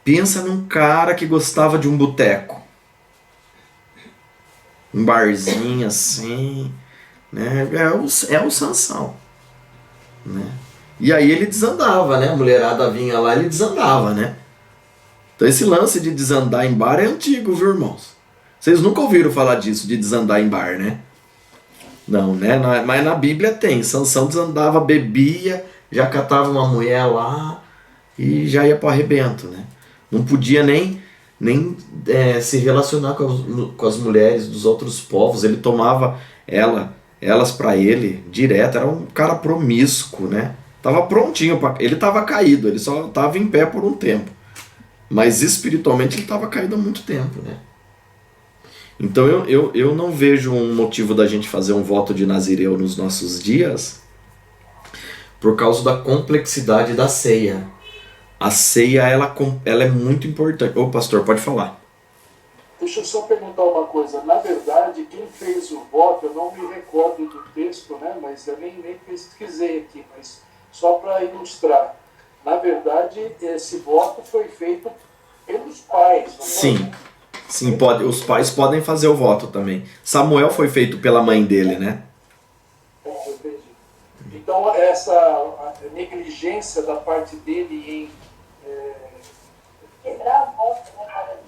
Pensa num cara que gostava de um boteco. Um barzinho assim, né? É o Sansão, né? E aí ele desandava, né? A mulherada vinha lá, ele desandava, né? Então esse lance de desandar em bar é antigo, viu, irmãos? Vocês nunca ouviram falar disso, de desandar em bar, né? Não, né? Mas na Bíblia tem. Sansão desandava, bebia, já catava uma mulher lá e já ia para o arrebento, né? Não podia nem se relacionar com as mulheres dos outros povos. Ele tomava elas para ele direto. Era um cara promíscuo, né? Tava prontinho, ele tava caído, ele só tava em pé por um tempo. Mas espiritualmente ele estava caído há muito tempo, né? Então eu não vejo um motivo da gente fazer um voto de Nazireu nos nossos dias por causa da complexidade da ceia. A ceia, ela é muito importante. Ô, pastor, pode falar. Deixa eu só perguntar uma coisa. Na verdade, quem fez o voto, eu não me recordo do texto, né? Mas eu nem pesquisei aqui, mas só para ilustrar. Na verdade, esse voto foi feito pelos pais. Não sim, sim, pode. Os pais podem fazer o voto também. Samuel foi feito pela mãe dele, né? Então, essa negligência da parte dele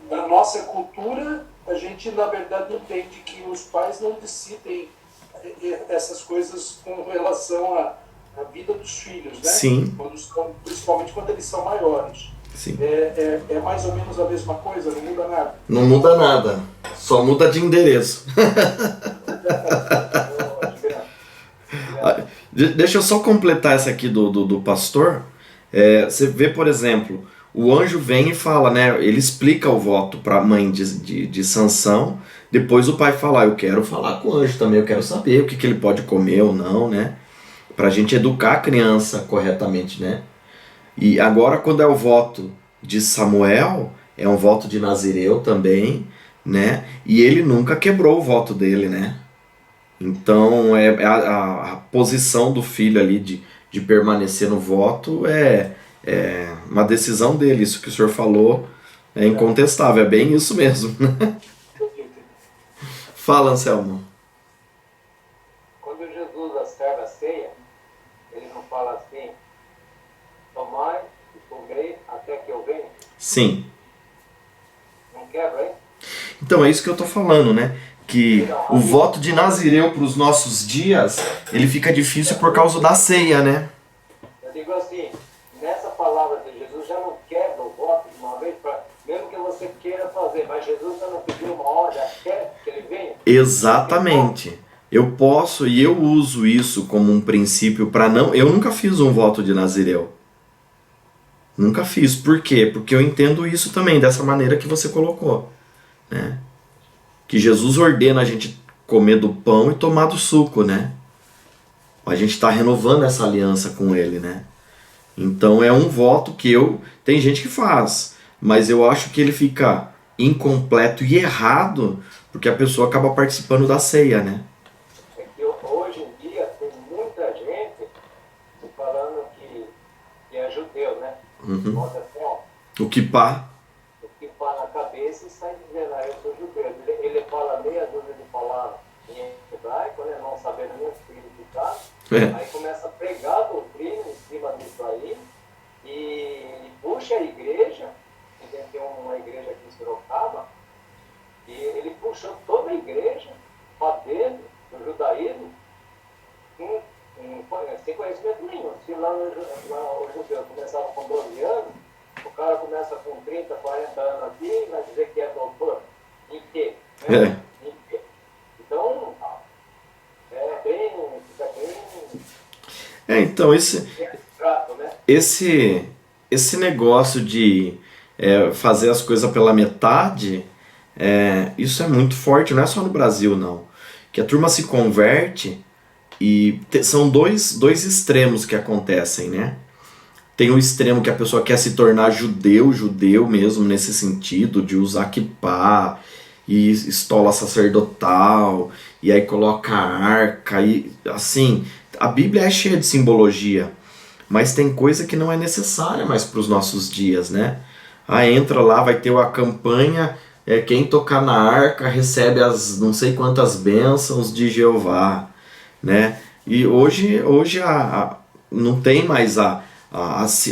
na nossa cultura, a gente, na verdade, entende que os pais não decidem essas coisas com relação à vida dos filhos, né? Sim. Principalmente quando eles são maiores. Sim. É mais ou menos a mesma coisa, não muda nada. Não muda nada, só muda de endereço. Deixa eu só completar essa aqui do pastor. Você vê, por exemplo, o anjo vem e fala, né? Ele explica o voto para a mãe de Sansão. Depois o pai fala, eu quero falar com o anjo também, eu quero saber o que ele pode comer ou não, né? Pra gente educar a criança corretamente, né? E agora quando é o voto de Samuel, é um voto de Nazireu também, né? E ele nunca quebrou o voto dele, né? Então a posição do filho ali de permanecer no voto é uma decisão dele. Isso que o senhor falou é incontestável, é bem isso mesmo. Fala, Anselmo. Quando Jesus serve a ceia, ele não fala assim, tomai e comei até que eu venha? Sim. Não quebra, hein? Então é isso que eu tô falando, né? Que o voto de Nazireu para os nossos dias, ele fica difícil por causa da ceia, né? Eu digo assim, nessa palavra de Jesus já não quebra o voto de uma vez, mesmo que você queira fazer, mas Jesus já não pediu uma hora, quer que ele venha? Exatamente. Eu posso e eu uso isso como um princípio para não... Eu nunca fiz um voto de Nazireu. Nunca fiz. Por quê? Porque eu entendo isso também, dessa maneira que você colocou, né? Que Jesus ordena a gente comer do pão e tomar do suco, né? A gente está renovando essa aliança com ele, né? Então é um voto que tem gente que faz, mas eu acho que ele fica incompleto e errado porque a pessoa acaba participando da ceia, né? É que hoje em dia tem muita gente falando que é judeu, né? Bota assim, ó, O kippah. o que fala na cabeça e sai dizendo, eu sou judeu. Ele fala meia dúzia de palavras em hebraico, né? Não sabendo nem o significado. Aí começa a pregar a doutrina em cima disso aí e puxa a igreja, tem uma igreja aqui em Sorocaba, e ele puxou toda a igreja para dentro do judaísmo sem conhecimento nenhum. Se lá o judeu começava com 12 anos, o cara começa com 30, 40 anos aqui e vai dizer que é doutor. Em quê? Né? Em quê? Então, fica bem... Então, esse negócio de fazer as coisas pela metade, isso é muito forte, não é só no Brasil, não. Que a turma se converte e são dois extremos que acontecem, né? Tem o extremo que a pessoa quer se tornar judeu mesmo, nesse sentido, de usar kippah e estola sacerdotal, e aí coloca a arca, e assim, a Bíblia é cheia de simbologia, mas tem coisa que não é necessária mais para os nossos dias, né? Entra lá, vai ter a campanha, quem tocar na arca recebe as não sei quantas bênçãos de Jeová, né? E hoje não tem mais a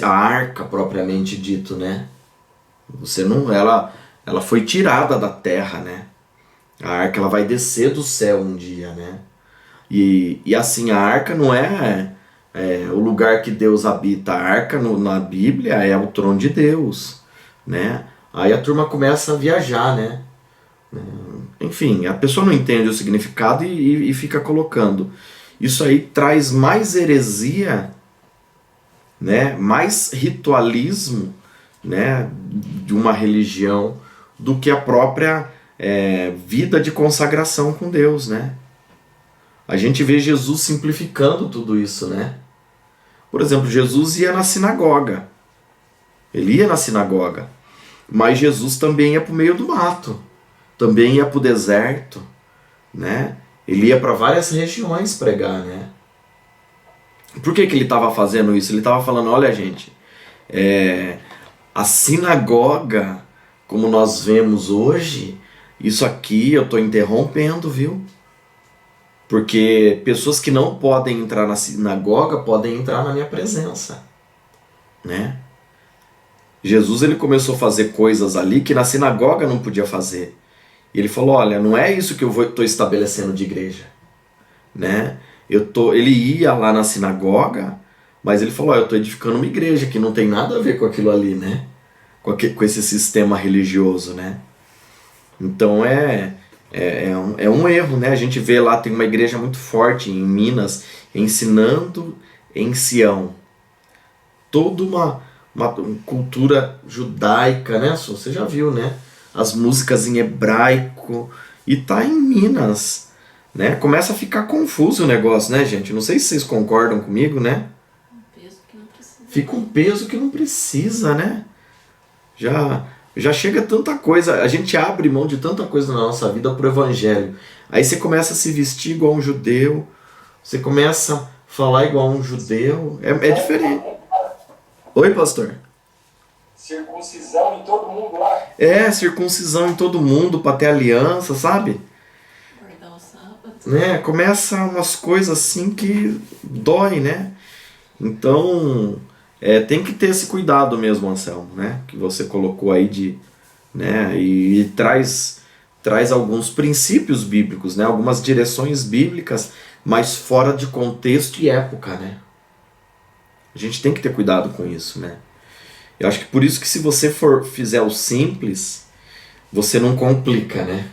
arca propriamente dito, né? Ela foi tirada da terra, né? A arca ela vai descer do céu um dia, né? E assim, a arca não é o lugar que Deus habita. A arca na Bíblia é o trono de Deus, né? Aí a turma começa a viajar, né? Enfim, a pessoa não entende o significado e fica colocando. Isso aí traz mais heresia, né? Mais ritualismo, né? De uma religião do que a própria vida de consagração com Deus, né? A gente vê Jesus simplificando tudo isso, né? Por exemplo, Jesus ia na sinagoga. Ele ia na sinagoga. Mas Jesus também ia para o meio do mato. Também ia para o deserto, né? Ele ia para várias regiões pregar, né? Por que ele estava fazendo isso? Ele estava falando, olha gente, a sinagoga, como nós vemos hoje, isso aqui eu estou interrompendo, viu? Porque pessoas que não podem entrar na sinagoga podem entrar na minha presença, né? Jesus ele começou a fazer coisas ali que na sinagoga não podia fazer. E ele falou, olha, não é isso que eu estou estabelecendo de igreja, né? Ele ia lá na sinagoga, mas ele falou, eu estou edificando uma igreja que não tem nada a ver com aquilo ali, né? Com esse sistema religioso, né? Então é um erro, né? A gente vê lá, tem uma igreja muito forte em Minas, ensinando em Sião. Toda uma cultura judaica, né? Você já viu, né? As músicas em hebraico, e tá em Minas, né? Começa a ficar confuso o negócio, né, gente? Não sei se vocês concordam comigo, né? Um peso que não precisa. Fica um peso que não precisa, né? Já chega tanta coisa, a gente abre mão de tanta coisa na nossa vida pro evangelho. Aí você começa a se vestir igual um judeu, você começa a falar igual um judeu, é diferente. Oi, pastor? Circuncisão em todo mundo lá. É, circuncisão em todo mundo para ter aliança, sabe? Guardar o sábado. Né? Começa umas coisas assim que dói, né? Então, tem que ter esse cuidado mesmo, Anselmo, né? Que você colocou aí de, né? E traz alguns princípios bíblicos, né? Algumas direções bíblicas, mas fora de contexto e época, né? A gente tem que ter cuidado com isso, né? Eu acho que por isso que se você fizer o simples, você não complica, né?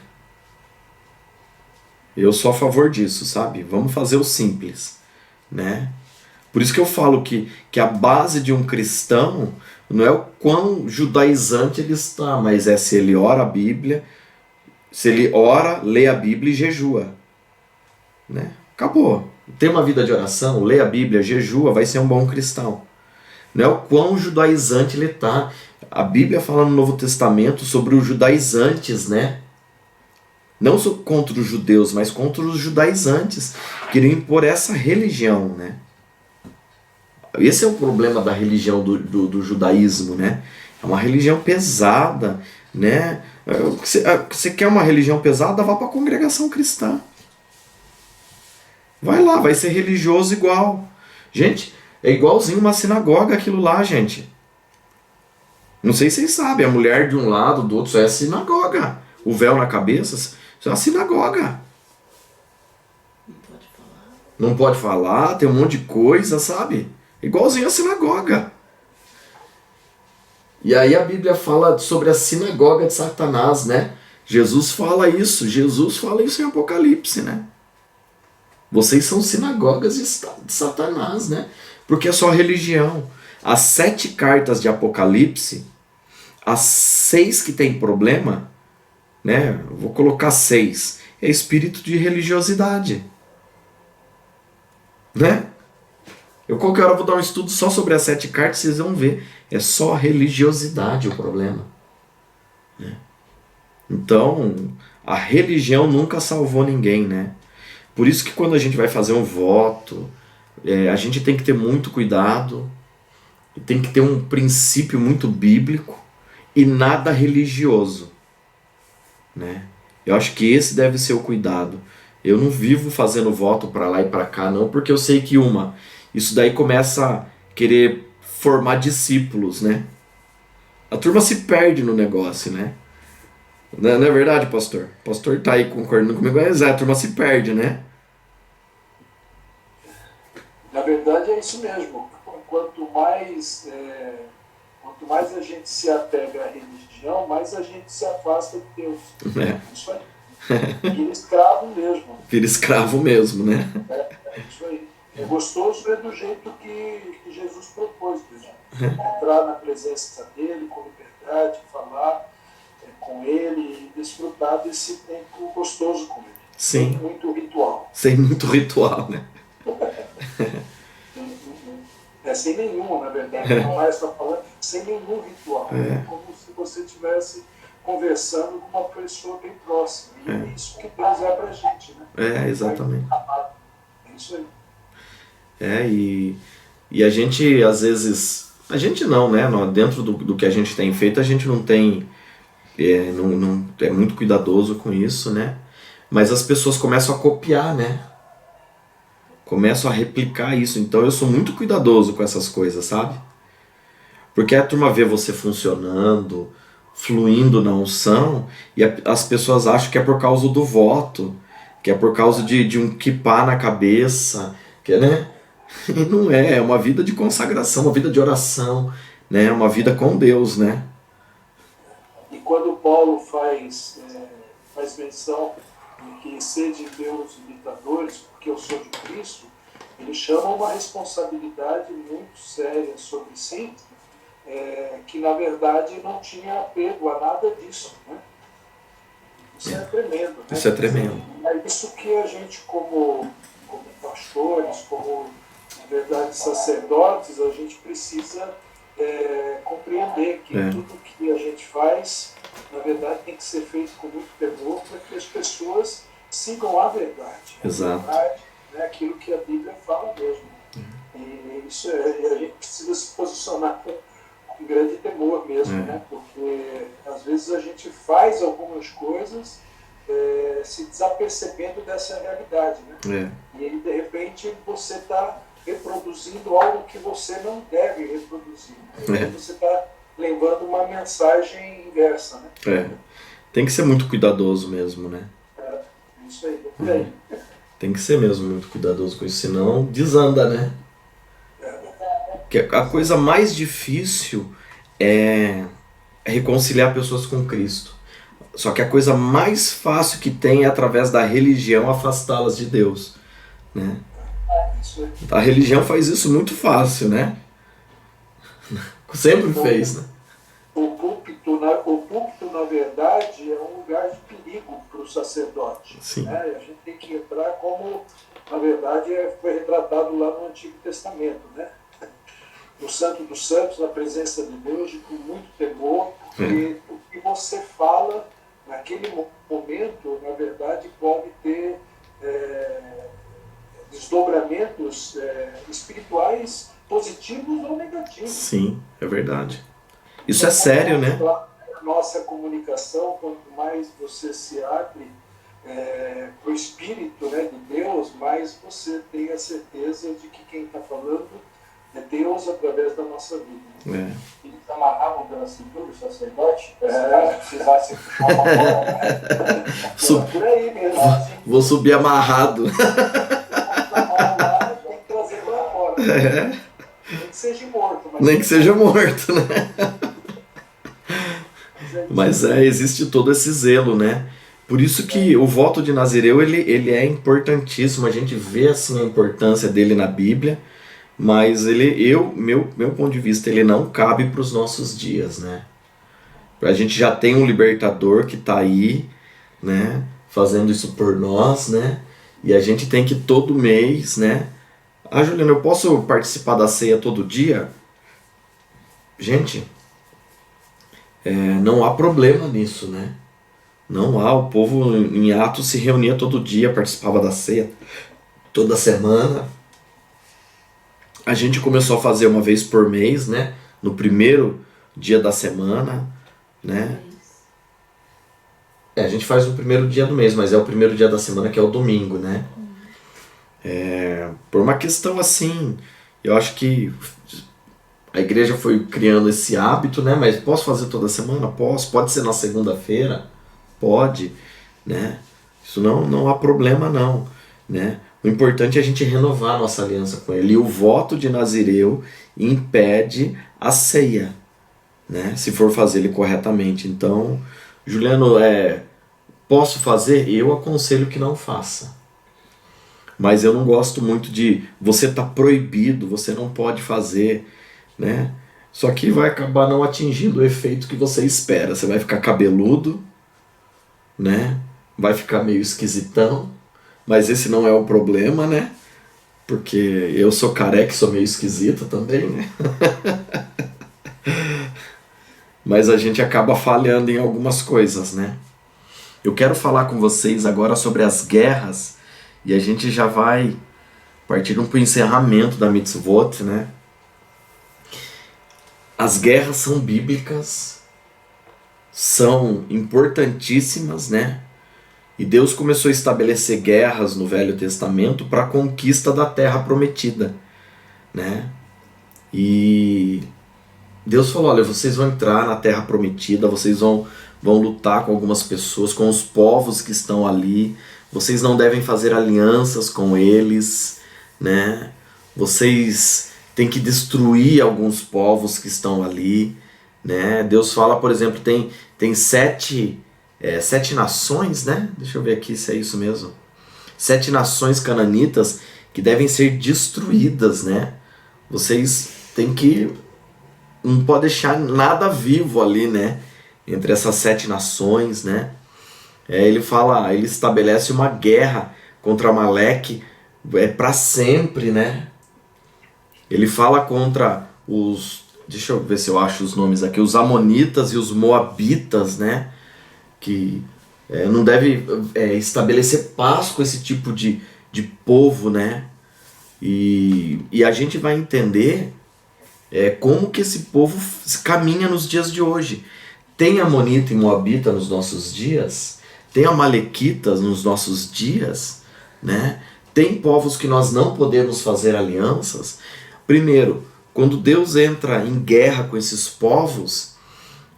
Eu sou a favor disso, sabe? Vamos fazer o simples, né? Por isso que eu falo que a base de um cristão não é o quão judaizante ele está, mas é se ele ora a Bíblia, se ele ora, lê a Bíblia e jejua, né? Acabou. Tem uma vida de oração, lê a Bíblia, jejua, vai ser um bom cristão. Não é o quão judaizante ele está. A Bíblia fala no Novo Testamento sobre os judaizantes, né? Não só contra os judeus, mas contra os judaizantes, que queriam impor essa religião, né? Esse é o problema da religião do judaísmo, né? É uma religião pesada, né? Você quer uma religião pesada, vá para a congregação cristã. Vai lá, vai ser religioso igual. Gente, é igualzinho uma sinagoga aquilo lá, gente. Não sei se vocês sabem, a mulher de um lado, do outro, isso é a sinagoga. O véu na cabeça, isso é a sinagoga. Não pode falar. Não pode falar, tem um monte de coisa, sabe? Igualzinho a sinagoga. E aí a Bíblia fala sobre a sinagoga de Satanás, né? Jesus fala isso em Apocalipse, né? Vocês são sinagogas de Satanás, né? Porque é só religião. As 7 cartas de Apocalipse, as 6 que tem problema, né? Eu vou colocar 6. É espírito de religiosidade, né? Eu qualquer hora vou dar um estudo só sobre as 7 cartas, vocês vão ver. É só religiosidade o problema, né? Então, a religião nunca salvou ninguém, né? Por isso que quando a gente vai fazer um voto, a gente tem que ter muito cuidado, tem que ter um princípio muito bíblico e nada religioso, né? Eu acho que esse deve ser o cuidado. Eu não vivo fazendo voto para lá e para cá, não, porque eu sei que isso daí começa a querer formar discípulos, né? A turma se perde no negócio, né? Não é verdade, pastor? O pastor tá aí concordando comigo, mas a turma se perde, né? Na verdade é isso mesmo. Quanto mais a gente se apega à religião, mais a gente se afasta de Deus. Isso aí. Vira escravo mesmo. Vira escravo mesmo, né? É isso aí. É gostoso do jeito que Jesus propôs, mesmo. Entrar na presença dele com liberdade, falar com ele e desfrutar desse tempo gostoso com ele. Sim. Sem muito ritual. Sem muito ritual, né? Sem nenhum, na verdade. O Maia está falando sem nenhum ritual. É como se você estivesse conversando com uma pessoa bem próxima. E é isso que Deus é pra gente, né? Exatamente. É isso E aí. a gente, às vezes... A gente não, né? Dentro do que a gente tem feito, a gente não tem... não é muito cuidadoso com isso, né? Mas as pessoas começam a copiar, né? Começam a replicar isso. Então eu sou muito cuidadoso com essas coisas, sabe? Porque a turma vê você funcionando, fluindo na unção, e as pessoas acham que é por causa do voto, que é por causa de um kippah na cabeça, né? E não é uma vida de consagração, uma vida de oração, né? Uma vida com Deus, né? E quando Paulo faz menção de que sede Deus imitadores, porque eu sou de Cristo, ele chama uma responsabilidade muito séria sobre si, que na verdade não tinha apego a nada disso, né? Isso é tremendo, né? Isso é tremendo. É isso que a gente, como pastores, como, na verdade, sacerdotes, a gente precisa compreender que tudo que a gente faz, na verdade, tem que ser feito com muito temor para que as pessoas sigam a verdade. Exato. A verdade, né, aquilo que a Bíblia fala mesmo. E isso a gente precisa se posicionar com grande temor mesmo, né? Porque às vezes a gente faz algumas coisas se desapercebendo dessa realidade, né? E aí, de repente, você está reproduzindo algo que você não deve reproduzir. Né? Você está levando uma mensagem inversa, né? Tem que ser muito cuidadoso mesmo, né? Isso aí, por aí. Tem que ser mesmo muito cuidadoso com isso, senão desanda, né? Que a coisa mais difícil é reconciliar pessoas com Cristo. Só que a coisa mais fácil que tem é através da religião afastá-las de Deus, né? A religião faz isso muito fácil, né? Sempre fez, né? O púlpito, na verdade, é um lugar de perigo para o sacerdote. Sim. Né? A gente tem que entrar como, na verdade, foi retratado lá no Antigo Testamento, né? No Santo dos Santos, na presença de Deus, com muito temor, porque o que você fala naquele momento, na verdade, pode ter desdobramentos espirituais positivos ou negativos. Sim, é verdade. Isso é sério, né? A nossa comunicação, quanto mais você se abre para o Espírito, né, de Deus, mais você tem a certeza de que quem está falando é Deus através da nossa vida. Eles amarravam pela cintura o sacerdote, se precisasse puxar uma bola, né? Por aí mesmo. Vou subir amarrado. Tem que trazer para fora. Nem que seja morto. Mas nem que seja morto, né? Mas existe todo esse zelo, né? Por isso que o voto de Nazireu, ele é importantíssimo. A gente vê assim a importância dele na Bíblia. Mas meu ponto de vista, ele não cabe para os nossos dias, né? A gente já tem um libertador que está aí, né? Fazendo isso por nós, né? E a gente tem que todo mês, né? Juliana, eu posso participar da ceia todo dia? Gente, não há problema nisso, né? Não há. O povo em Atos se reunia todo dia, participava da ceia toda semana. A gente começou a fazer uma vez por mês, né? No primeiro dia da semana, né? A gente faz no primeiro dia do mês, mas é o primeiro dia da semana que é o domingo, né? Por uma questão assim, eu acho que a igreja foi criando esse hábito, né? Mas posso fazer toda semana? Posso. Pode ser na segunda-feira? Pode, né? Isso não há problema não, né? O importante é a gente renovar a nossa aliança com ele. E o voto de Nazireu impede a ceia, né? Se for fazer ele corretamente. Então, Juliano, posso fazer? Eu aconselho que não faça. Mas eu não gosto muito de você tá proibido, você não pode fazer, né? Só que vai acabar não atingindo o efeito que você espera. Você vai ficar cabeludo, né? Vai ficar meio esquisitão. Mas esse não é o problema, né? Porque eu sou careca e sou meio esquisito também, né? Mas a gente acaba falhando em algumas coisas, né? Eu quero falar com vocês agora sobre as guerras e a gente já vai partindo para o encerramento da mitzvot, né? As guerras são bíblicas, são importantíssimas, né? E Deus começou a estabelecer guerras no Velho Testamento para a conquista da Terra Prometida, né? E Deus falou, olha, vocês vão entrar na Terra Prometida, vocês vão lutar com algumas pessoas, com os povos que estão ali, vocês não devem fazer alianças com eles, né? Vocês têm que destruir alguns povos que estão ali, né? Deus fala, por exemplo, tem sete nações, né? Deixa eu ver aqui se é isso mesmo. 7 nações cananitas que devem ser destruídas, né? Vocês têm que não pode deixar nada vivo ali, né? Entre essas 7 nações, né? Ele fala, ele estabelece uma guerra contra Amaleque para sempre, né? Ele fala contra os, deixa eu ver se eu acho os nomes aqui, os amonitas e os moabitas, né? Que não deve estabelecer paz com esse tipo de povo, né? E a gente vai entender como que esse povo caminha nos dias de hoje. Tem amonita e moabita nos nossos dias, tem amalequitas nos nossos dias, né? Tem povos que nós não podemos fazer alianças. Primeiro, quando Deus entra em guerra com esses povos,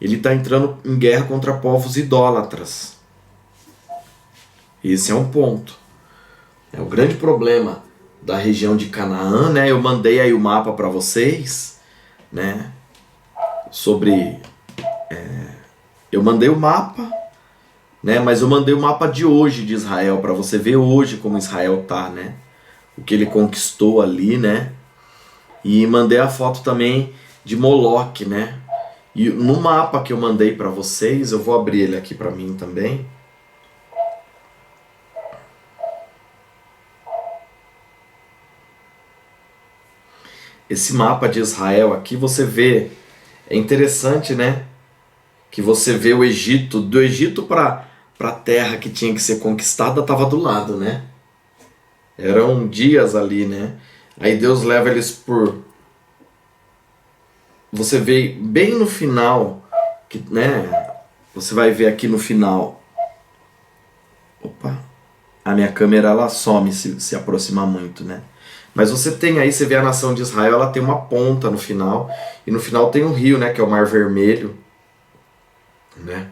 ele está entrando em guerra contra povos idólatras. Esse é um ponto. É o grande problema da região de Canaã, né? Eu mandei aí o mapa para vocês, né? Eu mandei o mapa, né? Mas eu mandei o mapa de hoje de Israel para você ver hoje como Israel tá, né? O que ele conquistou ali, né? E mandei a foto também de Moloque, né? E no mapa que eu mandei para vocês, eu vou abrir ele aqui para mim também. Esse mapa de Israel aqui, você vê, é interessante, né? Que você vê o Egito, do Egito para a terra que tinha que ser conquistada, estava do lado, né? Eram dias ali, né? Aí Deus leva eles por... Você vê bem no final, que, né? Você vai ver aqui no final. Opa! A minha câmera ela some se aproximar muito, né? Mas você tem aí, você vê a nação de Israel, ela tem uma ponta no final. E no final tem um rio, né? Que é o Mar Vermelho. Né?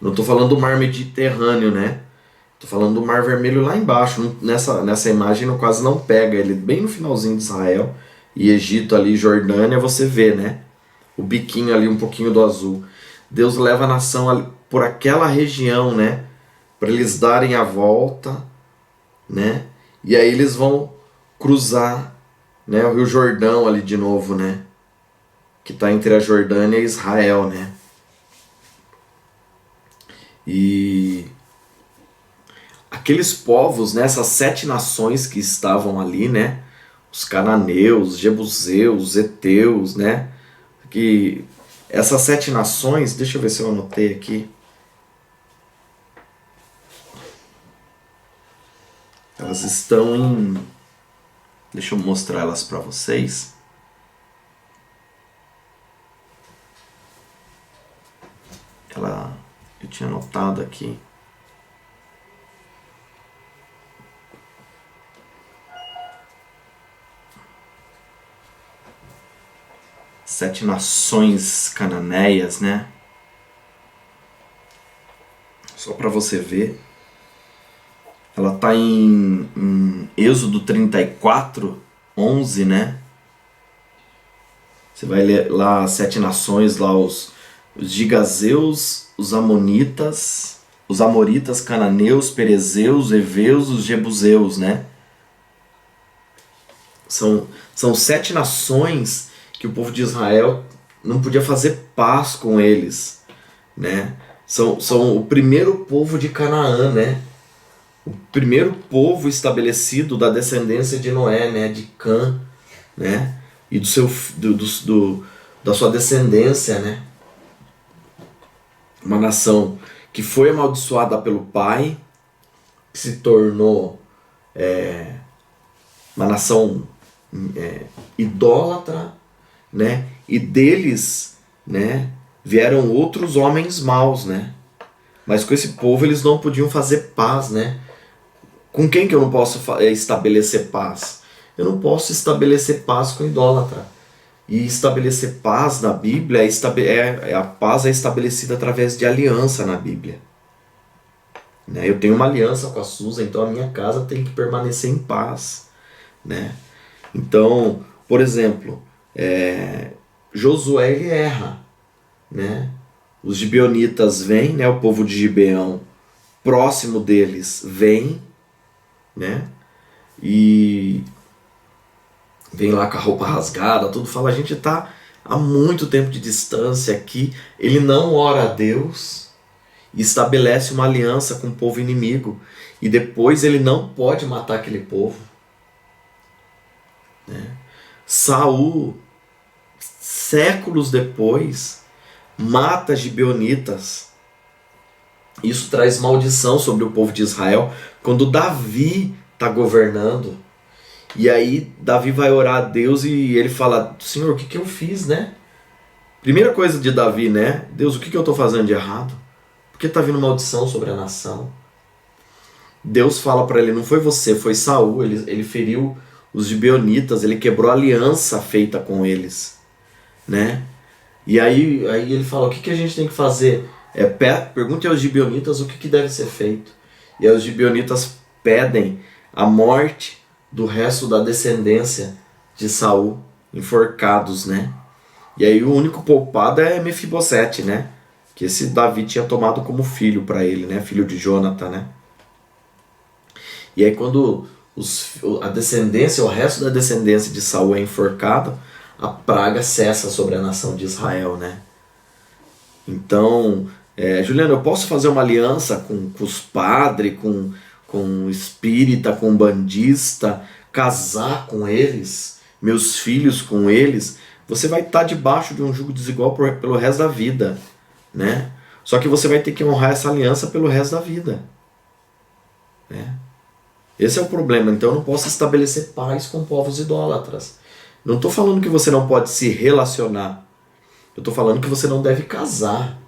Não estou falando do Mar Mediterrâneo, né? Estou falando do Mar Vermelho lá embaixo. Nessa imagem quase não pega. Ele bem no finalzinho de Israel. E Egito ali, Jordânia, você vê, né? O biquinho ali, um pouquinho do azul. Deus leva a nação ali, por aquela região, né? Para eles darem a volta, né? E aí eles vão cruzar, né, o Rio Jordão ali de novo, né? Que está entre a Jordânia e Israel, né? E aqueles povos, né, essas 7 nações que estavam ali, né? Os cananeus, jebuseus, heteus, né? Que essas 7 nações, deixa eu ver se eu anotei aqui. Elas estão em... Deixa eu mostrar elas para vocês. Eu tinha anotado aqui. Sete nações cananeias, né? Só para você ver. Ela está em Êxodo 34, 11, né? Você vai ler lá as 7 nações, lá os gigazeus, os amonitas, os amoritas, cananeus, perezeus, heveus, os jebuseus, né? São 7 nações que o povo de Israel não podia fazer paz com eles, né? São o primeiro povo de Canaã, né? O primeiro povo estabelecido da descendência de Noé, né? De Cã, né? E da sua descendência, né? Uma nação que foi amaldiçoada pelo pai, que se tornou uma nação idólatra, né? E deles, né, vieram outros homens maus, né? Mas com esse povo eles não podiam fazer paz, né? Com quem que eu não posso estabelecer paz? Eu não posso estabelecer paz com idólatra. E estabelecer paz na Bíblia, a paz é estabelecida através de aliança na Bíblia. Né? Eu tenho uma aliança com a Susan, então a minha casa tem que permanecer em paz. Né? Então, por exemplo, Josué ele erra. Né? Os gibeonitas vêm, né? O povo de Gibeão, próximo deles, vem, né? E vem lá com a roupa rasgada, tudo, fala, a gente tá há muito tempo de distância aqui, ele não ora a Deus e estabelece uma aliança com o povo inimigo. E depois ele não pode matar aquele povo. Né? Saul, séculos depois, mata gibeonitas. Isso traz maldição sobre o povo de Israel quando Davi está governando. E aí Davi vai orar a Deus e ele fala: Senhor, o que eu fiz, né? Primeira coisa de Davi, né? Deus, o que eu estou fazendo de errado? Por que está vindo maldição sobre a nação? Deus fala para ele: não foi você, foi Saul. Ele feriu os gibeonitas, ele quebrou a aliança feita com eles, né? E aí ele fala: o que a gente tem que fazer? Pergunte aos gibeonitas o que deve ser feito. E aí os gibeonitas pedem a morte do resto da descendência de Saul, enforcados, né? E aí o único poupado é Mefibosete, né? Que esse Davi tinha tomado como filho para ele, né? Filho de Jonathan, né? E aí quando a descendência, o resto da descendência de Saul é enforcado, a praga cessa sobre a nação de Israel, né? Então, Juliano, eu posso fazer uma aliança com os padres, com espírita, com bandista, casar com eles, meus filhos com eles? Você vai estar debaixo de um jugo desigual pelo resto da vida, né? Só que você vai ter que honrar essa aliança pelo resto da vida, né? Esse é o problema. Então eu não posso estabelecer paz com povos idólatras. Não estou falando que você não pode se relacionar. Eu estou falando que você não deve casar,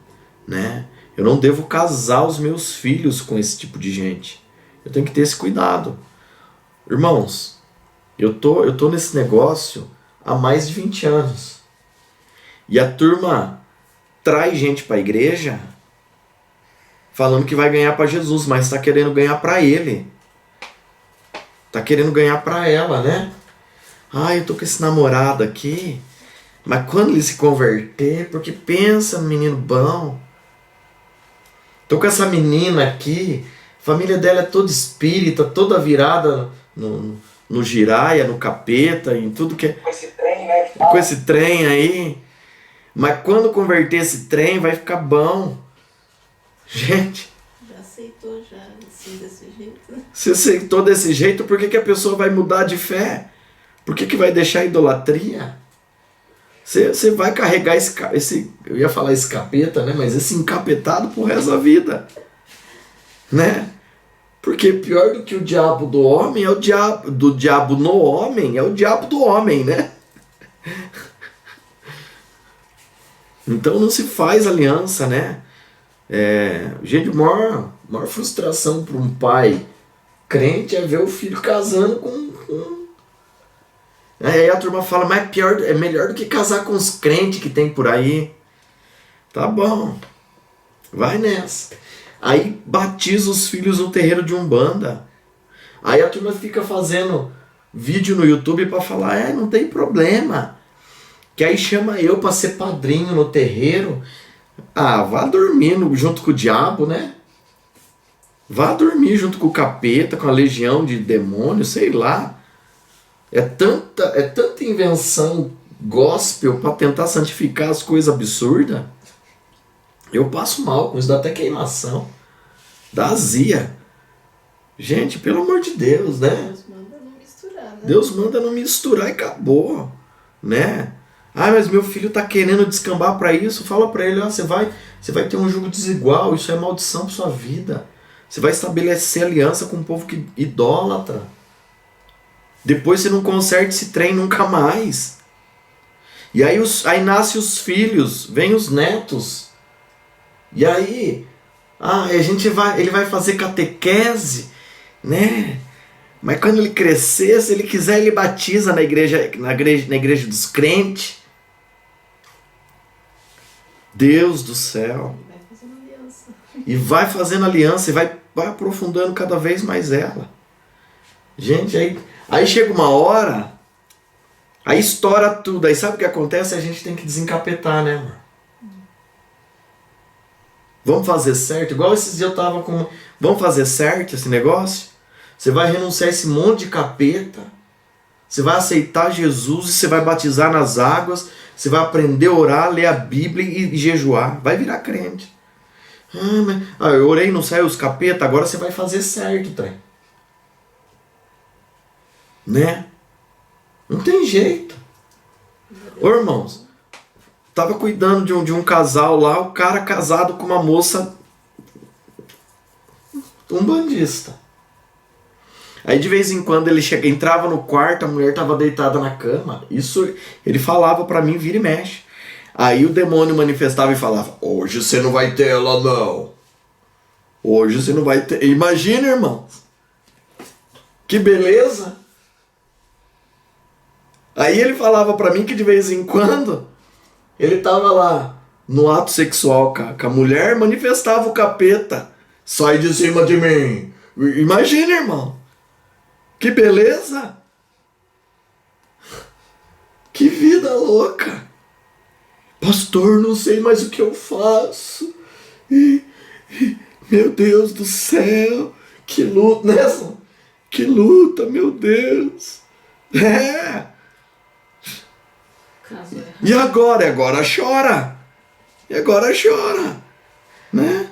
né? Eu não devo casar os meus filhos com esse tipo de gente. Eu tenho que ter esse cuidado. Irmãos, eu tô nesse negócio há mais de 20 anos. E a turma traz gente para a igreja falando que vai ganhar para Jesus, mas está querendo ganhar para ele. Tá querendo ganhar para ela, né? Eu tô com esse namorado aqui, mas quando ele se converter, porque pensa no menino bom. Tô com essa menina aqui, a família dela é toda espírita, toda virada no giraia, no capeta, em tudo que é. Com esse trem, né? Com esse trem aí. Mas quando converter esse trem, vai ficar bom. Gente. Já aceitou, já, assim, desse jeito. Se aceitou desse jeito, por que a pessoa vai mudar de fé? Por que vai deixar a idolatria? Você vai carregar esse, eu ia falar esse capeta, né? Mas esse encapetado pro resto da vida, né? Porque pior do que o diabo do homem é o diabo do diabo no homem, é o diabo do homem, né? Então não se faz aliança, né? Gente, maior frustração para um pai crente é ver o filho casando com... Aí a turma fala: mas é melhor do que casar com os crentes que tem por aí. Tá bom, vai nessa. Aí batiza os filhos no terreiro de Umbanda. Aí a turma fica fazendo vídeo no YouTube para falar: não tem problema. Que aí chama eu para ser padrinho no terreiro. Vá dormir junto com o diabo, né? Vá dormir junto com o capeta, com a legião de demônios, sei lá. É tanta invenção gospel para tentar santificar as coisas absurdas. Eu passo mal com isso, dá até queimação. Dá azia. Gente, pelo amor de Deus, né? Deus manda não misturar, né? Deus manda não misturar e acabou, né? Mas meu filho tá querendo descambar para isso. Fala para ele: você vai ter um jugo desigual, isso é maldição para sua vida. Você vai estabelecer aliança com um povo que idólatra. Depois você não conserta esse trem nunca mais. E aí nascem os filhos, vem os netos. E aí, ele vai fazer catequese, né? Mas quando ele crescer, se ele quiser, ele batiza na igreja dos crentes. Deus do céu. Vai fazendo aliança. E vai fazendo aliança e vai aprofundando cada vez mais ela. Gente, aí chega uma hora, aí estoura tudo. Aí sabe o que acontece? A gente tem que desencapetar, né, amor? Vamos fazer certo? Igual esses dias eu tava com... Vamos fazer certo esse negócio? Você vai renunciar a esse monte de capeta. Você vai aceitar Jesus e você vai batizar nas águas, você vai aprender a orar, ler a Bíblia e jejuar. Vai virar crente. Eu orei, não saiu os capeta, agora você vai fazer certo, trem. Né? Não tem jeito. Ô, irmãos, tava cuidando de um casal lá, o cara casado com uma moça umbandista. Aí de vez em quando ele entrava no quarto, a mulher tava deitada na cama. Isso ele falava pra mim, vira e mexe. Aí o demônio manifestava e falava: hoje você não vai ter ela não. Hoje você não vai ter. Imagina, irmãos. Que beleza. Aí ele falava pra mim que de vez em quando ele tava lá no ato sexual com a mulher, manifestava o capeta. Sai de cima de mim. Imagina, irmão. Que beleza! Que vida louca! Pastor, não sei mais o que eu faço. Meu Deus do céu! Que luta, né? Que luta, meu Deus! E agora? E agora chora! E agora chora! Né?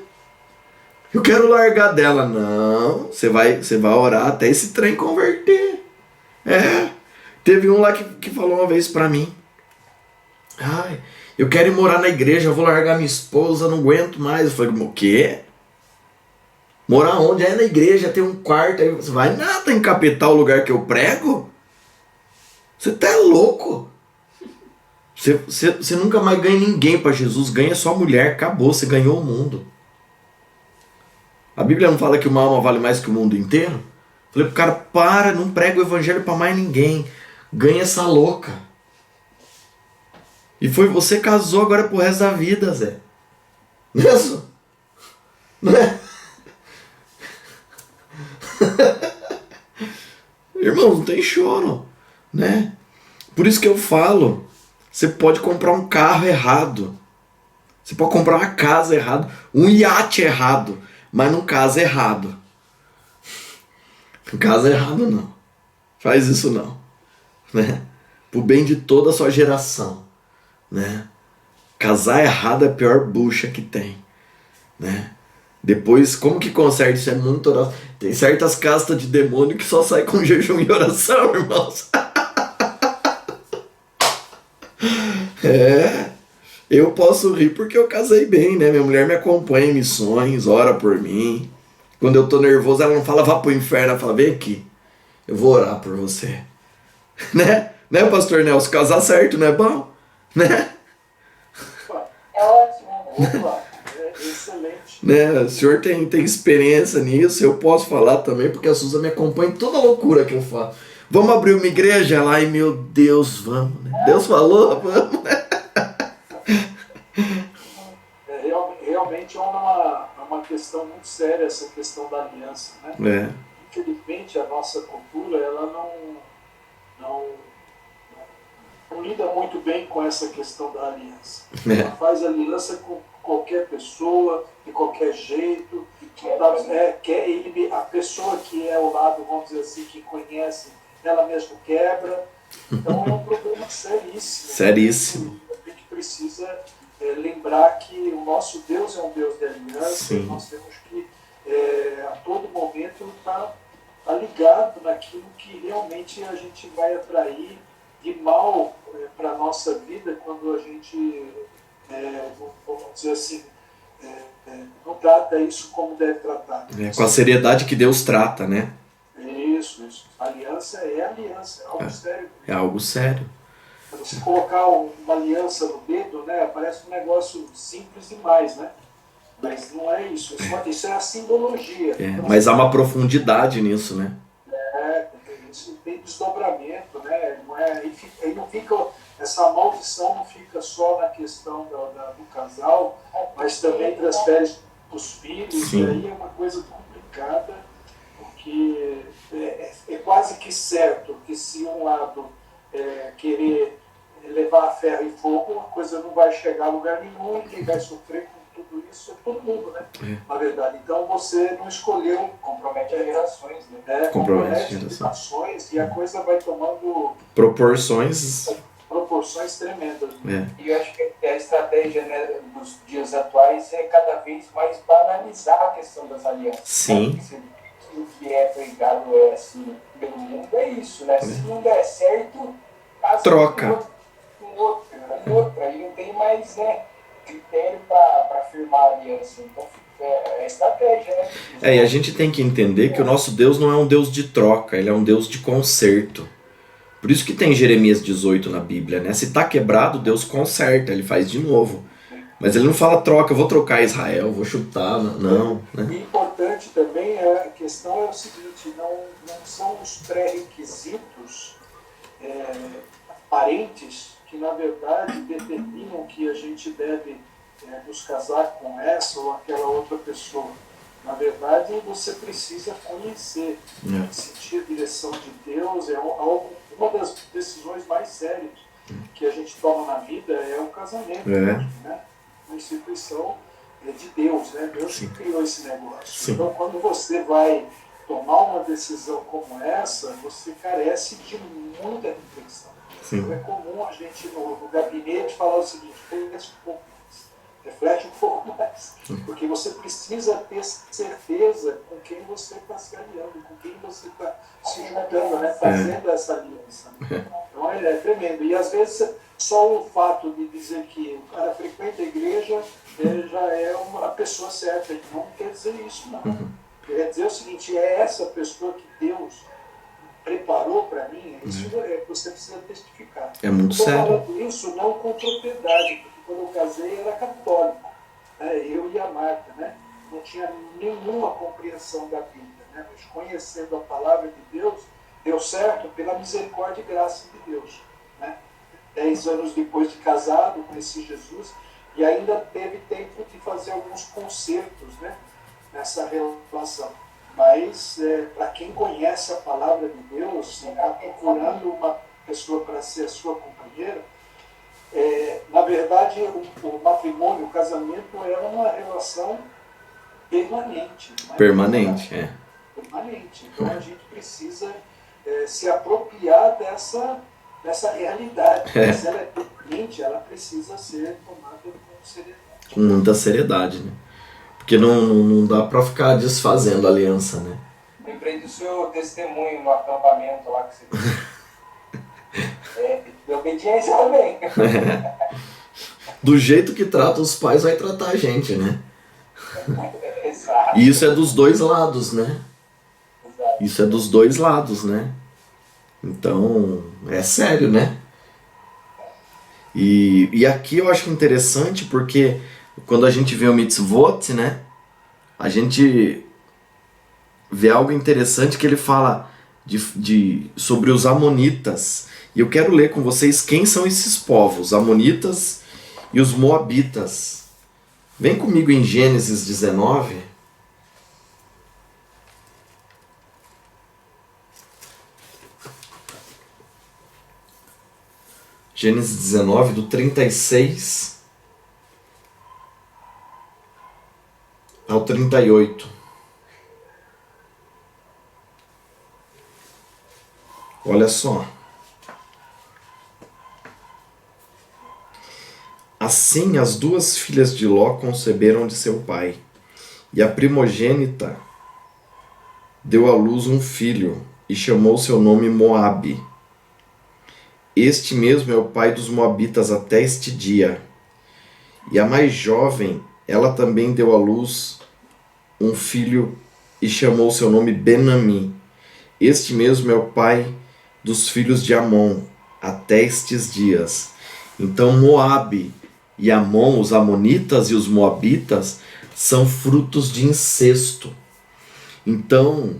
Eu quero largar dela. Não, você vai orar até esse trem converter. Teve um lá que falou uma vez pra mim: ai, eu quero ir morar na igreja, eu vou largar minha esposa, não aguento mais. Eu falei: o quê? Morar onde? Na igreja, tem um quarto. Aí você vai nada encapetar o lugar que eu prego? Você tá louco? Você nunca mais ganha ninguém pra Jesus, ganha só mulher, acabou, você ganhou o mundo. A Bíblia não fala que uma alma vale mais que o mundo inteiro? Falei pro cara, não prega o evangelho pra mais ninguém. Ganha essa louca. E foi você que casou agora pro resto da vida, Zé. Não é isso? Não é? Irmão, não tem choro, né? Por isso que eu falo, você pode comprar um carro errado. Você pode comprar uma casa errada, um iate errado. Mas não casa errado. Não casa errado não. Faz isso não. Né? Pro bem de toda a sua geração. Né? Casar errado é a pior bucha que tem. Né? Depois, como que conserta? Isso é muito oração. Tem certas castas de demônio que só sai com jejum e oração, irmãos. Eu posso rir porque eu casei bem, né? Minha mulher me acompanha em missões, ora por mim. Quando eu tô nervoso, ela não fala vá pro inferno, ela fala: vem aqui, eu vou orar por você. Né, pastor Nelson? Casar certo não é bom? Né? É ótimo, opa, é excelente. Né? O senhor tem experiência nisso, eu posso falar também, porque a Suza me acompanha em toda a loucura que eu faço. Vamos abrir uma igreja lá e, meu Deus, vamos. Né? Deus falou, vamos, né? Realmente é uma questão muito séria essa questão da aliança, né? Infelizmente a nossa cultura ela não lida muito bem com essa questão da aliança. Ela faz aliança com qualquer pessoa, de qualquer jeito, a pessoa que é o lado, vamos dizer assim, que conhece, ela mesma quebra. Então é um problema seríssimo. Seríssimo. A gente precisa lembrar que o nosso Deus é um Deus de aliança. E nós temos que a todo momento estar ligado naquilo que realmente a gente vai atrair de mal para a nossa vida quando a gente, vamos dizer assim, não trata isso como deve tratar. Com a seriedade que Deus trata, né? Isso. Aliança é aliança, é algo sério. É algo sério. Você colocar uma aliança no dedo, né, parece um negócio simples demais, né? Mas não é isso. Isso é a simbologia. Então, mas há uma profundidade nisso, né? Isso tem desdobramento, né? Aí não fica, essa maldição não fica só na questão do casal, mas também transfere para os filhos. E aí é uma coisa complicada, porque é quase que certo que se um lado querer levar a ferro e fogo, a coisa não vai chegar a lugar nenhum e quem vai sofrer com tudo isso é todo mundo, né? Na verdade, então você não escolheu, Compromete as gerações, né? Compromete compromete as gerações e a coisa vai tomando proporções. proporções tremendas. Né? É. E eu acho que a estratégia, né, dos dias atuais é cada vez mais banalizar a questão das alianças. Sim. Né? O que é pregado é assim, pelo mundo é isso, né? Se não der certo, casa Troca. com outro. Aí não tem mais, né, critério para firmar a aliança. Então é estratégia, né? E a gente tem que entender que o nosso Deus não é um Deus de troca, ele é um Deus de conserto. Por isso que tem Jeremias 18 na Bíblia, né? Se tá quebrado, Deus conserta, ele faz de novo. Mas ele não fala troca, eu vou trocar Israel, vou chutar, não. Né? E importante também, a questão é o seguinte, não são os pré-requisitos aparentes que na verdade determinam que a gente deve nos casar com essa ou aquela outra pessoa. Na verdade, você precisa conhecer, sentir a direção de Deus, uma das decisões mais sérias que a gente toma na vida é o casamento, né? Uma instituição de Deus, né? Deus que criou esse negócio. Sim. Então, quando você vai tomar uma decisão como essa, você carece de muita reflexão. Então, é comum a gente no gabinete falar o seguinte: pensa um pouco mais, reflete um pouco mais, porque você precisa ter certeza com quem você está se aliando, com quem você está se juntando, né? Fazendo essa aliança. Então é tremendo. E às vezes só o fato de dizer que o cara frequenta a igreja já é a pessoa certa. Não quer dizer isso, não. Quer dizer o seguinte: é essa pessoa que Deus preparou para mim, isso você precisa testificar. É muito sério. Estou falando isso não com propriedade, porque quando eu casei era católico, né? Eu e a Marta, né? Não tinha nenhuma compreensão da Bíblia, né? Mas conhecendo a palavra de Deus, deu certo pela misericórdia e graça de Deus, né? 10 anos depois de casado, conheci Jesus e ainda teve tempo de fazer alguns concertos, né? Nessa relação. Mas, para quem conhece a palavra de Deus, está procurando uma pessoa para ser a sua companheira, na verdade, o matrimônio, o casamento é uma relação permanente. Permanente. Permanente. Então, a gente precisa se apropriar dessa realidade. Se ela é permanente, ela precisa ser tomada com seriedade. Com muita seriedade, né? Porque não dá pra ficar desfazendo a aliança, né? Lembrei do seu testemunho no acampamento lá que você de obediência também. Do jeito que trata os pais, vai tratar a gente, né? Exato. E isso é dos dois lados, né? Exato. Isso é dos dois lados, né? Então, é sério, né? E aqui eu acho interessante porque quando a gente vê o mitzvot, né? A gente vê algo interessante que ele fala sobre os amonitas. E eu quero ler com vocês quem são esses povos, amonitas e os moabitas. Vem comigo em Gênesis 19. Gênesis 19, do 36 ao 38. Olha só. Assim as duas filhas de Ló conceberam de seu pai, e a primogênita deu à luz um filho, e chamou seu nome Moabe. Este mesmo é o pai dos moabitas até este dia. E a mais jovem, ela também deu à luz um filho e chamou seu nome Benami. Este mesmo é o pai dos filhos de Amon até estes dias. Então Moabe e Amon, os amonitas e os moabitas, são frutos de incesto. Então,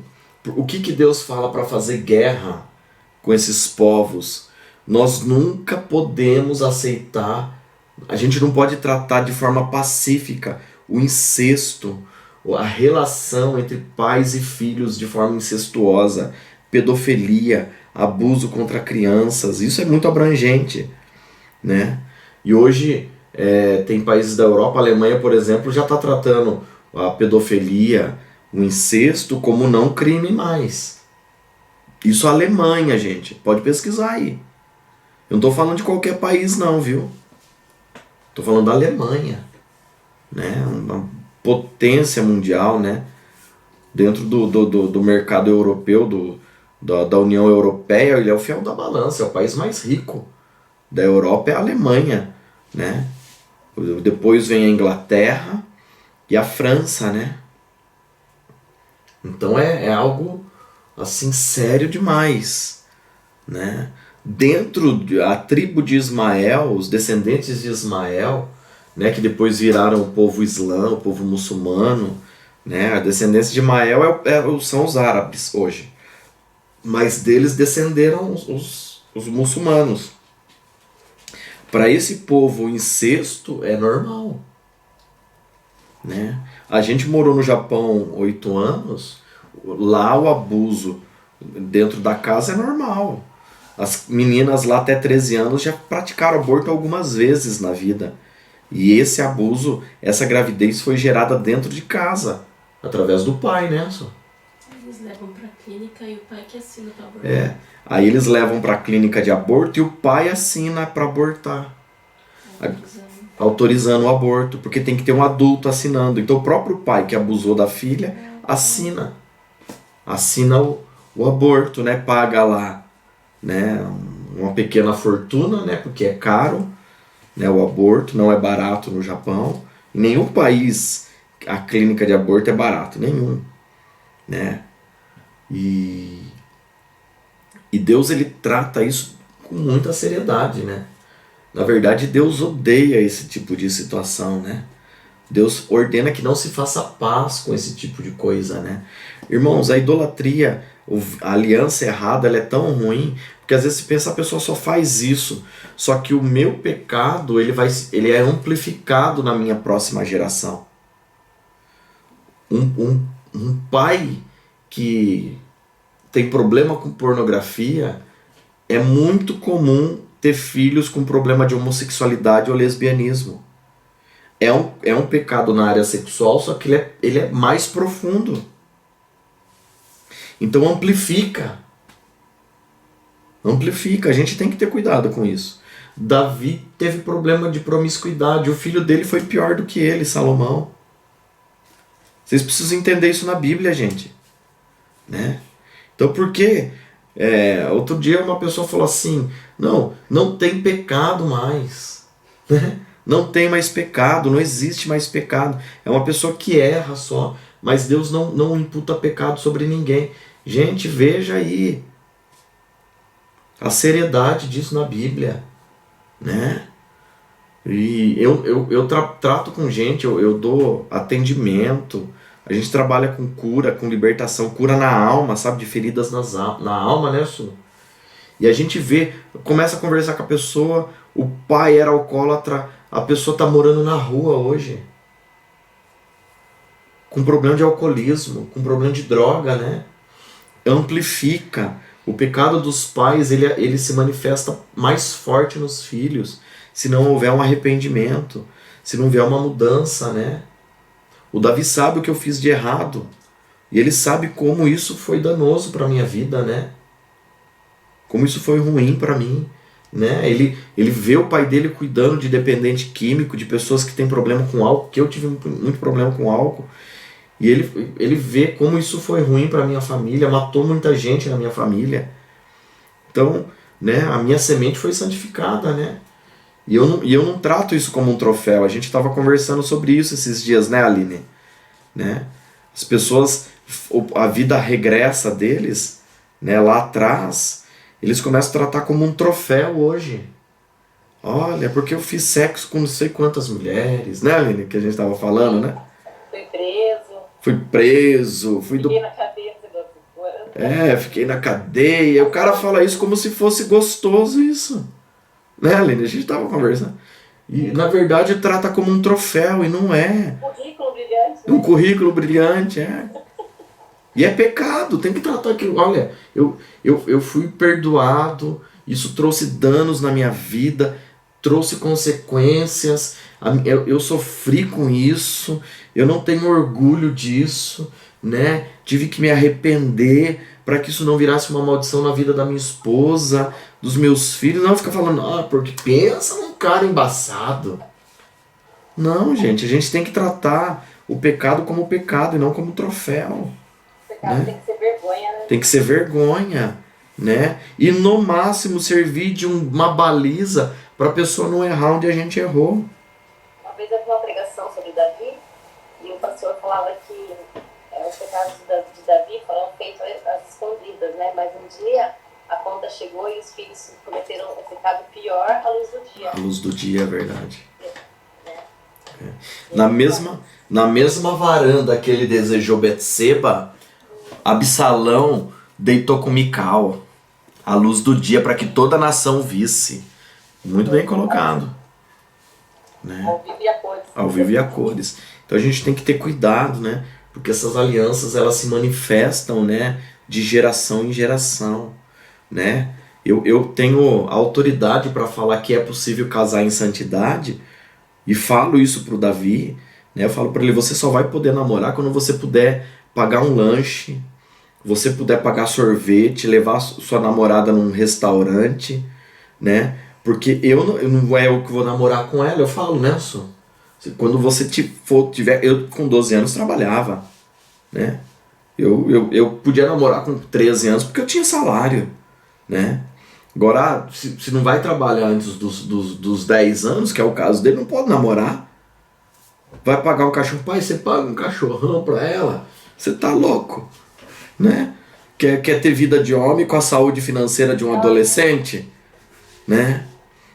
o que Deus fala para fazer guerra com esses povos? Nós nunca podemos aceitar, a gente não pode tratar de forma pacífica o incesto, a relação entre pais e filhos de forma incestuosa, pedofilia, abuso contra crianças. Isso é muito abrangente, né? E hoje Tem países da Europa, a Alemanha, por exemplo, já está tratando a pedofilia, o incesto como não crime mais. Isso é a Alemanha, gente. Pode pesquisar aí. Eu não estou falando de qualquer país não, viu? Estou falando da Alemanha, né? Uma potência mundial, né? Dentro do mercado europeu, da União Europeia, ele é o fiel da balança, é o país mais rico da Europa, é a Alemanha, né? Depois vem a Inglaterra e a França, né? Então é algo assim sério demais, né? Dentro da tribo de Ismael, os descendentes de Ismael, né, que depois viraram o povo islã, o povo muçulmano, né? A descendência de Ismael são os árabes hoje, mas deles descenderam os muçulmanos. Para esse povo, o incesto é normal, né? A gente morou no Japão 8 anos, lá o abuso dentro da casa é normal. As meninas lá até 13 anos já praticaram aborto algumas vezes na vida. E esse abuso, essa gravidez foi gerada dentro de casa, através do pai, né? Eles levam pra clínica e o pai que assina pra abortar. Aí eles levam para a clínica de aborto e o pai assina para abortar. Autorizando o aborto, porque tem que ter um adulto assinando. Então o próprio pai que abusou da filha assina o aborto, né? Paga lá, né? Uma pequena fortuna, né? Porque é caro, né? O aborto não é barato no Japão. Em nenhum país a clínica de aborto é barato, nenhum, né? E Deus, ele trata isso com muita seriedade, né? Na verdade, Deus odeia esse tipo de situação, né? Deus ordena que não se faça paz com esse tipo de coisa, né? Irmãos, a idolatria, a aliança errada, ela é tão ruim, porque às vezes você pensa, a pessoa só faz isso, só que o meu pecado, ele é amplificado na minha próxima geração. Um pai que tem problema com pornografia, é muito comum ter filhos com problema de homossexualidade ou lesbianismo. É um pecado na área sexual, só que ele é mais profundo. Então amplifica. A gente tem que ter cuidado com isso. Davi teve problema de promiscuidade, o filho dele foi pior do que ele, Salomão. Vocês precisam entender isso na Bíblia, gente, né? Então por quê? Outro dia uma pessoa falou assim, não tem pecado mais, né? Não tem mais pecado, não existe mais pecado. É uma pessoa que erra só, mas Deus não imputa pecado sobre ninguém. Gente, veja aí a seriedade disso na Bíblia, né? E eu trato com gente, eu dou atendimento, a gente trabalha com cura, com libertação, cura na alma, sabe, de feridas na alma, né, Su? E a gente começa a conversar com a pessoa, o pai era alcoólatra, a pessoa tá morando na rua hoje, com problema de alcoolismo, com problema de droga, né? Amplifica. O pecado dos pais, ele se manifesta mais forte nos filhos, se não houver um arrependimento, se não houver uma mudança, né? O Davi sabe o que eu fiz de errado, e ele sabe como isso foi danoso para a minha vida, né? Como isso foi ruim para mim, né? Ele vê o pai dele cuidando de dependente químico, de pessoas que têm problema com álcool, que eu tive muito problema com álcool, e ele vê como isso foi ruim para minha família, matou muita gente na minha família. Então, né, a minha semente foi santificada, né? E eu não trato isso como um troféu. A gente estava conversando sobre isso esses dias, né, Aline? Né? As pessoas, a vida regressa deles, né, lá atrás, eles começam a tratar como um troféu hoje. Olha, porque eu fiz sexo com não sei quantas mulheres, né, Aline? Que a gente estava falando, né? Fui preso. Fiquei na cadeia. Fiquei na cadeia. O cara fala isso como se fosse gostoso isso. Né, Aline? A gente estava conversando. E, na verdade, trata como um troféu, e não é. Currículo brilhante. Um currículo brilhante, E é pecado, tem que tratar aquilo. Olha, eu fui perdoado, isso trouxe danos na minha vida, trouxe consequências, eu sofri com isso, eu não tenho orgulho disso, né? Tive que me arrepender para que isso não virasse uma maldição na vida da minha esposa, dos meus filhos. Não ficar falando, porque pensa num cara embaçado. Não, gente, a gente tem que tratar o pecado como pecado e não como troféu. O pecado, né? Tem que ser vergonha, né? Tem que ser vergonha, né? E no máximo servir de uma baliza para a pessoa não errar onde a gente errou. Uma vez eu vi uma pregação sobre Davi e o pastor falava que os pecados de Davi foram feitos às escondidas, né? Mas um dia a conta chegou e os filhos cometeram o pecado pior à luz do dia. À luz do dia, é verdade. É. Na mesma varanda que ele desejou Betseba, Absalão deitou com Mical à luz do dia para que toda a nação visse. Muito bem colocado, né? Ao vivo e a cores. Ao vivo e a cores. Então a gente tem que ter cuidado, né? Porque essas alianças elas se manifestam, né? De geração em geração, né? Eu tenho autoridade para falar que é possível casar em santidade e falo isso pro Davi, né? Eu falo para ele, você só vai poder namorar quando você puder pagar um lanche, você puder pagar sorvete, levar sua namorada num restaurante, né? Porque não é eu que vou namorar com ela, eu falo, Nelson. Quando você tiver... Eu com 12 anos trabalhava, né? Eu podia namorar com 13 anos porque eu tinha salário, né? Agora, se não vai trabalhar antes dos 10 anos, que é o caso dele, não pode namorar. Vai pagar um cachorro. Pai, você paga um cachorrão pra ela? Você tá louco, né? Quer ter vida de homem com a saúde financeira de um adolescente, né?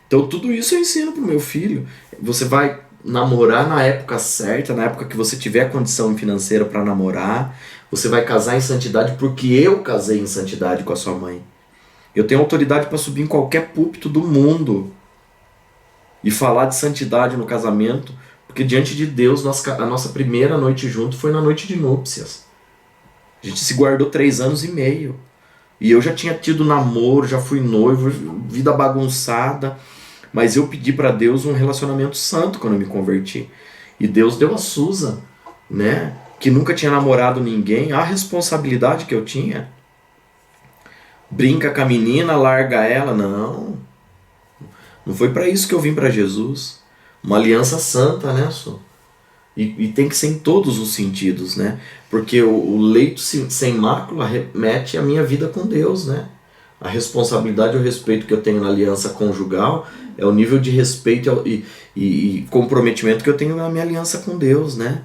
Então tudo isso eu ensino pro meu filho. Você vai namorar na época certa, na época que você tiver condição financeira para namorar. Você vai casar em santidade porque eu casei em santidade com a sua mãe. Eu tenho autoridade para subir em qualquer púlpito do mundo e falar de santidade no casamento, porque diante de Deus a nossa primeira noite junto foi na noite de núpcias. A gente se guardou 3 anos e meio. E eu já tinha tido namoro, já fui noivo, vida bagunçada. Mas eu pedi para Deus um relacionamento santo quando eu me converti. E Deus deu a Susan, né? Que nunca tinha namorado ninguém. A responsabilidade que eu tinha. Brinca com a menina, larga ela. Não. Não foi para isso que eu vim para Jesus. Uma aliança santa, né, Su? E tem que ser em todos os sentidos, né? Porque o leito sem mácula remete à minha vida com Deus, né? A responsabilidade e o respeito que eu tenho na aliança conjugal é o nível de respeito e comprometimento que eu tenho na minha aliança com Deus, né?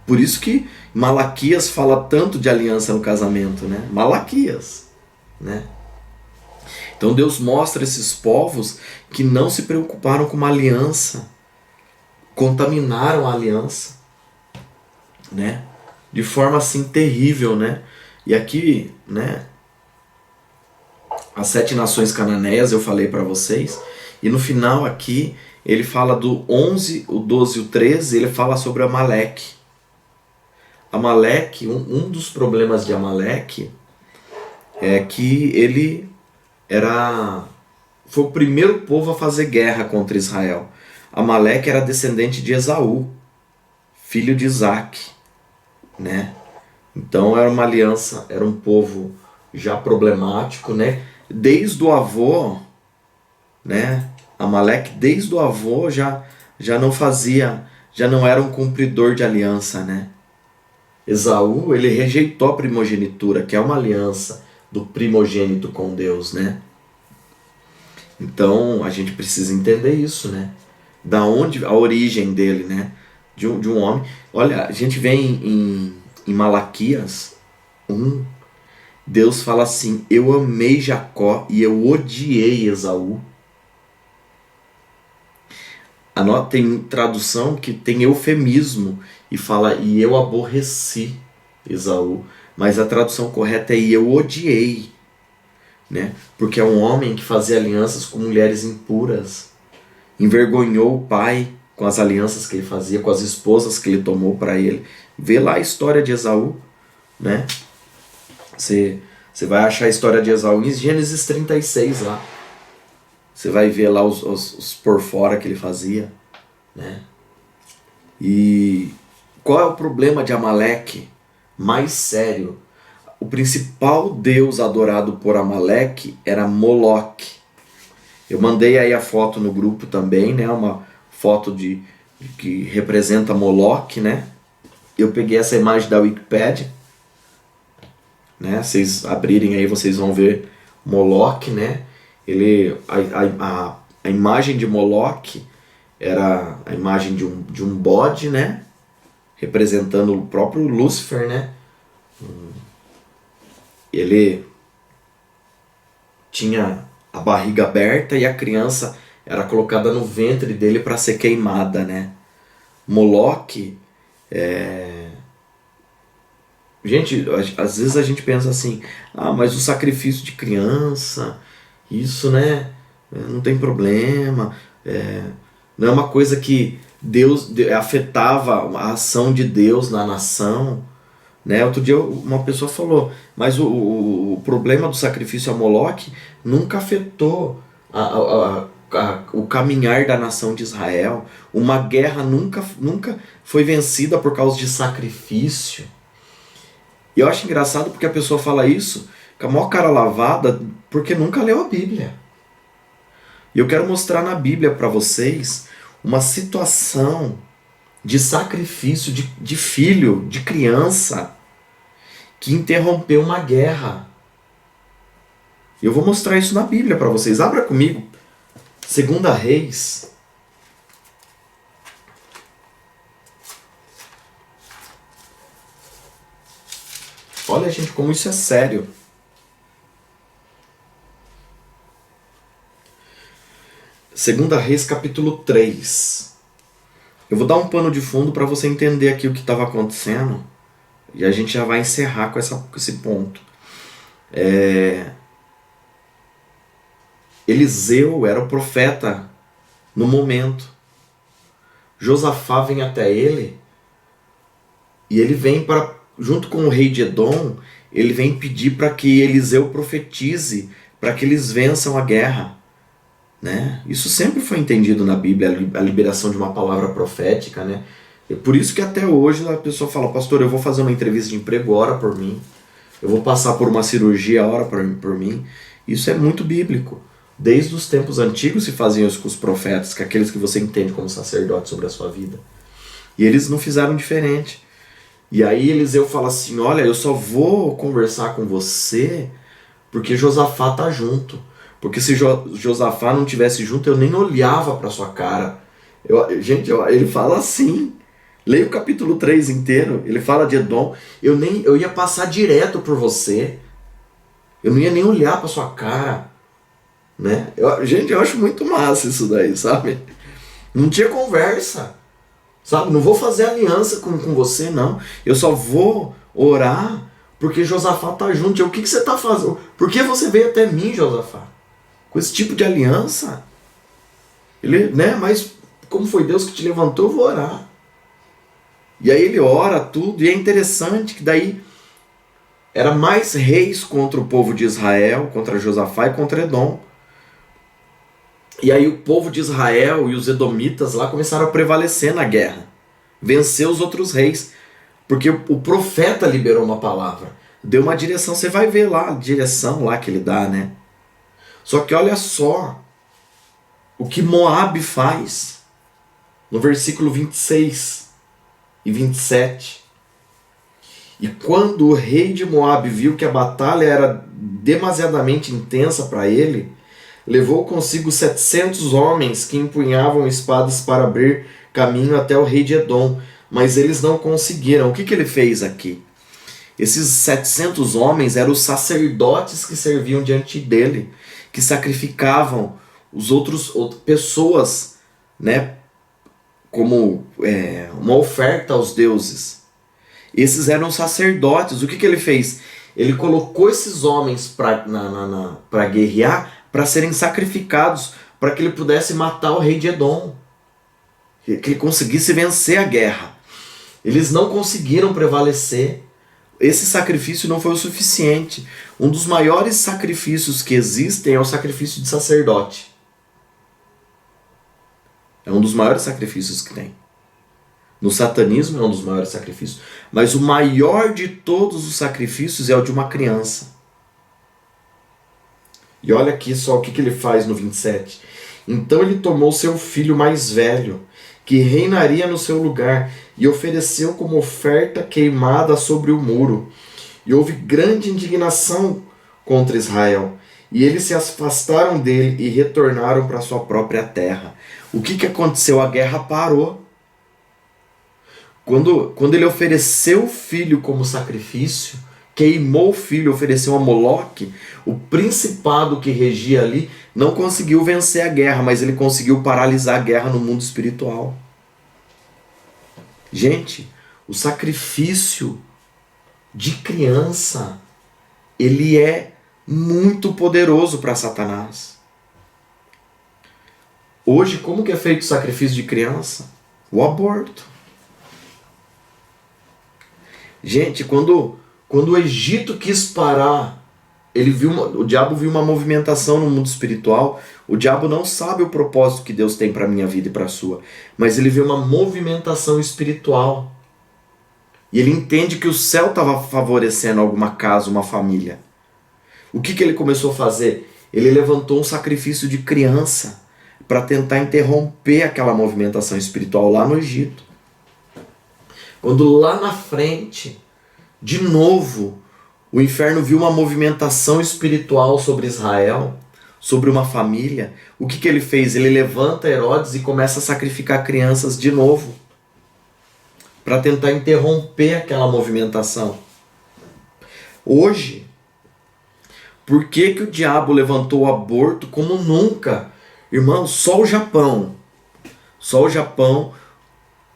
Por isso que Malaquias fala tanto de aliança no casamento, né? Malaquias, né? Então Deus mostra esses povos que não se preocuparam com uma aliança, contaminaram a aliança, né? De forma assim terrível, né? E aqui, né? As 7 nações cananeias eu falei para vocês. E no final aqui ele fala do 11, o 12 e o 13, ele fala sobre Amaleque. Amaleque, um dos problemas de Amaleque é que ele foi o primeiro povo a fazer guerra contra Israel. Amaleque era descendente de Esaú, filho de Isaac, né? Então era uma aliança, era um povo já problemático, né? Desde o avô, né? Amaleque, desde o avô já não fazia, já não era um cumpridor de aliança, né? Esaú, ele rejeitou a primogenitura, que é uma aliança do primogênito com Deus, né? Então a gente precisa entender isso, né? Da onde a origem dele, né? De um homem. Olha, a gente vê em Malaquias 1. Deus fala assim, eu amei Jacó e eu odiei Esaú. Tem tradução que tem eufemismo e fala, e eu aborreci Esaú. Mas a tradução correta é, e eu odiei. Né? Porque é um homem que fazia alianças com mulheres impuras. Envergonhou o pai com as alianças que ele fazia, com as esposas que ele tomou para ele. Vê lá a história de Esaú, né? Você vai achar a história de Esaú em Gênesis 36 lá. Você vai ver lá os por fora que ele fazia, né? E qual é o problema de Amaleque? Mais sério. O principal deus adorado por Amaleque era Moloque. Eu mandei aí a foto no grupo também, né? Uma foto que representa Moloque, né? Eu peguei essa imagem da Wikipedia, né? Vocês abrirem aí, vocês vão ver Moloque, né? A imagem de Moloque era a imagem de um bode, né? Representando o próprio Lúcifer, né? Ele tinha a barriga aberta e a criança era colocada no ventre dele para ser queimada, né? Moloque Gente, às vezes a gente pensa assim, mas o sacrifício de criança, isso, né, não tem problema, não é uma coisa que Deus afetava a ação de Deus na nação, né? Outro dia uma pessoa falou, mas o problema do sacrifício a Moloque nunca afetou o caminhar da nação de Israel. Uma guerra nunca foi vencida por causa de sacrifício. E eu acho engraçado porque a pessoa fala isso com a maior cara lavada porque nunca leu a Bíblia. E eu quero mostrar na Bíblia para vocês uma situação de sacrifício de filho, de criança, que interrompeu uma guerra. E eu vou mostrar isso na Bíblia para vocês. Abra comigo, 2 Reis. Olha, gente, como isso é sério. 2 Reis, capítulo 3. Eu vou dar um pano de fundo para você entender aqui o que estava acontecendo. E a gente já vai encerrar com esse ponto. Eliseu era o profeta no momento. Josafá vem até ele e ele vem junto com o rei de Edom, ele vem pedir para que Eliseu profetize para que eles vençam a guerra, né? Isso sempre foi entendido na Bíblia, a liberação de uma palavra profética, né? É por isso que até hoje a pessoa fala, pastor, eu vou fazer uma entrevista de emprego, ora por mim. Eu vou passar por uma cirurgia, ora por mim. Isso é muito bíblico. Desde os tempos antigos se faziam isso com os profetas, com aqueles que você entende como sacerdote sobre a sua vida. E eles não fizeram diferente. E aí Eliseu fala assim, olha, eu só vou conversar com você porque Josafá tá junto. Porque se Josafá não tivesse junto, eu nem olhava para sua cara. Ele fala assim. Leia o capítulo 3 inteiro. Ele fala de Edom. Eu ia passar direto por você. Eu não ia nem olhar para sua cara. Né? Eu acho muito massa isso daí, sabe? Não tinha conversa. Sabe? Não vou fazer aliança com você, não. Eu só vou orar porque Josafá tá junto. O que você tá fazendo? Por que você veio até mim, Josafá? Com esse tipo de aliança? Mas como foi Deus que te levantou, eu vou orar. E aí ele ora tudo, e é interessante que daí era mais reis contra o povo de Israel, contra Josafá e contra Edom. E aí o povo de Israel e os edomitas lá começaram a prevalecer na guerra. Vencer os outros reis. Porque o profeta liberou uma palavra. Deu uma direção. Você vai ver lá a direção lá que ele dá, né? Só que olha só o que Moabe faz. No versículo 26 e 27. E quando o rei de Moabe viu que a batalha era demasiadamente intensa para ele, levou consigo 700 homens que empunhavam espadas para abrir caminho até o rei de Edom, mas eles não conseguiram. O que ele fez aqui? Esses 700 homens eram os sacerdotes que serviam diante dele, que sacrificavam outras pessoas, né, como uma oferta aos deuses. Esses eram sacerdotes. O que ele fez? Ele colocou esses homens para guerrear, para serem sacrificados, para que ele pudesse matar o rei de Edom, que ele conseguisse vencer a guerra. Eles não conseguiram prevalecer. Esse sacrifício não foi o suficiente. Um dos maiores sacrifícios que existem é o sacrifício de sacerdote, É um dos maiores sacrifícios que tem. No satanismo é um dos maiores sacrifícios. Mas o maior de todos os sacrifícios é o de uma criança. E olha aqui só o que ele faz no 27. Então ele tomou seu filho mais velho, que reinaria no seu lugar, e ofereceu como oferta queimada sobre o muro. E houve grande indignação contra Israel. E eles se afastaram dele e retornaram para sua própria terra. O que aconteceu? A guerra parou. Quando ele ofereceu o filho como sacrifício, queimou o filho, ofereceu a Moloque, o principado que regia ali não conseguiu vencer a guerra, mas ele conseguiu paralisar a guerra no mundo espiritual. Gente, o sacrifício de criança, ele é muito poderoso para Satanás. Hoje, como que é feito o sacrifício de criança? O aborto. Gente, quando o Egito quis parar, o diabo viu uma movimentação no mundo espiritual. O diabo não sabe o propósito que Deus tem para a minha vida e para a sua, mas ele vê uma movimentação espiritual. E ele entende que o céu estava favorecendo alguma casa, uma família. O que ele começou a fazer? Ele levantou um sacrifício de criança para tentar interromper aquela movimentação espiritual lá no Egito. Quando lá na frente, de novo, o inferno viu uma movimentação espiritual sobre Israel, sobre uma família, o que ele fez? Ele levanta Herodes e começa a sacrificar crianças de novo, para tentar interromper aquela movimentação. Hoje, por que o diabo levantou o aborto como nunca? Irmão, só o Japão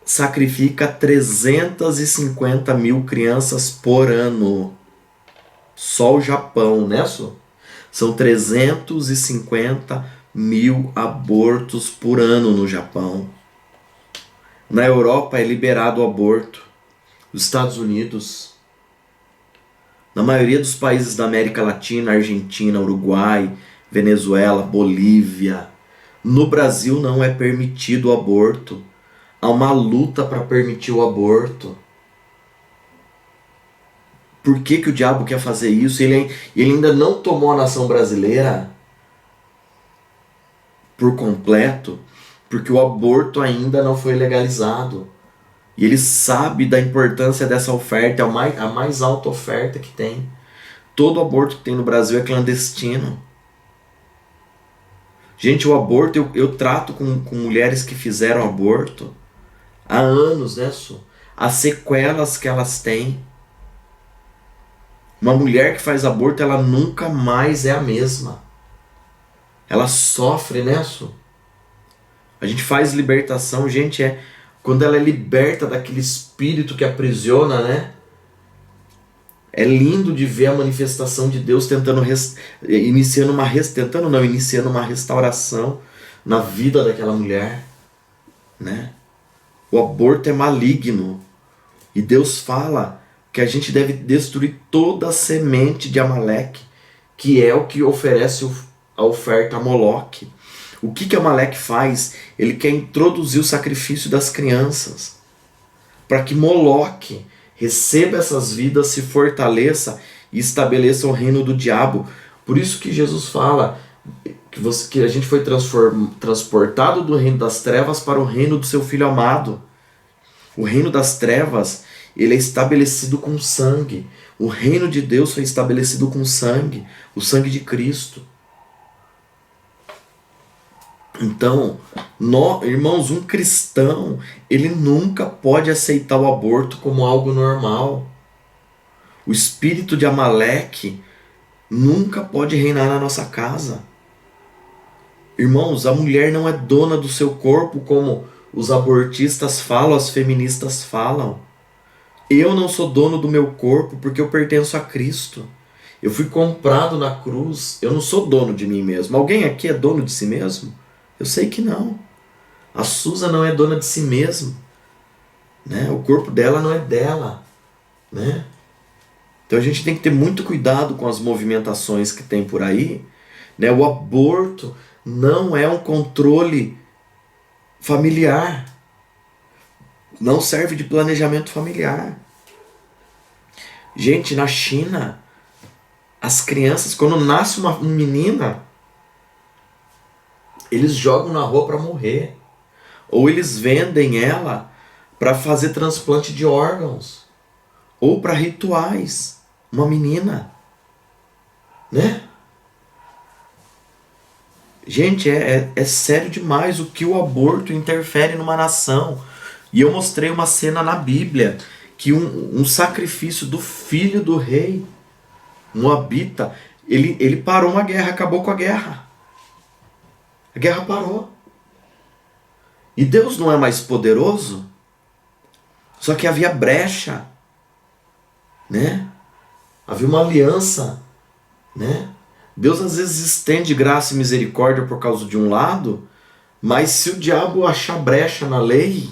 sacrifica 350 mil crianças por ano. Só o Japão, né? São 350 mil abortos por ano no Japão. Na Europa é liberado o aborto. Nos Estados Unidos. Na maioria dos países da América Latina, Argentina, Uruguai, Venezuela, Bolívia. No Brasil não é permitido o aborto. Há uma luta para permitir o aborto. Por que o diabo quer fazer isso? Ele ainda não tomou a nação brasileira por completo, porque o aborto ainda não foi legalizado. E ele sabe da importância dessa oferta, é a mais alta oferta que tem. Todo aborto que tem no Brasil é clandestino. Gente, o aborto, eu trato com mulheres que fizeram aborto há anos, né, as sequelas que elas têm. Uma mulher que faz aborto, ela nunca mais é a mesma. Ela sofre, né, A gente faz libertação, gente, quando ela é liberta daquele espírito que aprisiona, né? É lindo de ver a manifestação de Deus iniciando uma restauração na vida daquela mulher, né? O aborto é maligno. E Deus fala que a gente deve destruir toda a semente de Amaleque, que é o que oferece a oferta a Moloque. O que Amaleque faz? Ele quer introduzir o sacrifício das crianças, para que Moloque receba essas vidas, se fortaleça e estabeleça o reino do diabo. Por isso que Jesus fala que a gente foi transportado do reino das trevas para o reino do seu Filho amado. O reino das trevas, ele é estabelecido com sangue. O reino de Deus foi estabelecido com sangue, o sangue de Cristo. Então, irmãos, um cristão, ele nunca pode aceitar o aborto como algo normal. O espírito de Amaleque nunca pode reinar na nossa casa. Irmãos, a mulher não é dona do seu corpo como os abortistas falam, as feministas falam. Eu não sou dono do meu corpo porque eu pertenço a Cristo. Eu fui comprado na cruz. Eu não sou dono de mim mesmo. Alguém aqui é dono de si mesmo? Eu sei que não. A Suza não é dona de si mesma, né? O corpo dela não é dela, né? Então a gente tem que ter muito cuidado com as movimentações que tem por aí, né? O aborto não é um controle familiar. Não serve de planejamento familiar. Gente, na China, as crianças, quando nasce uma menina, eles jogam na rua para morrer. Ou eles vendem ela para fazer transplante de órgãos. Ou para rituais. Uma menina. Né? Gente, é sério demais o que o aborto interfere numa nação. E eu mostrei uma cena na Bíblia que um sacrifício do filho do rei, Moabita, ele parou uma guerra, acabou com a guerra. A guerra parou. E Deus não é mais poderoso? Só que havia brecha, né? Havia uma aliança, né? Deus às vezes estende graça e misericórdia por causa de um lado, mas se o diabo achar brecha na lei,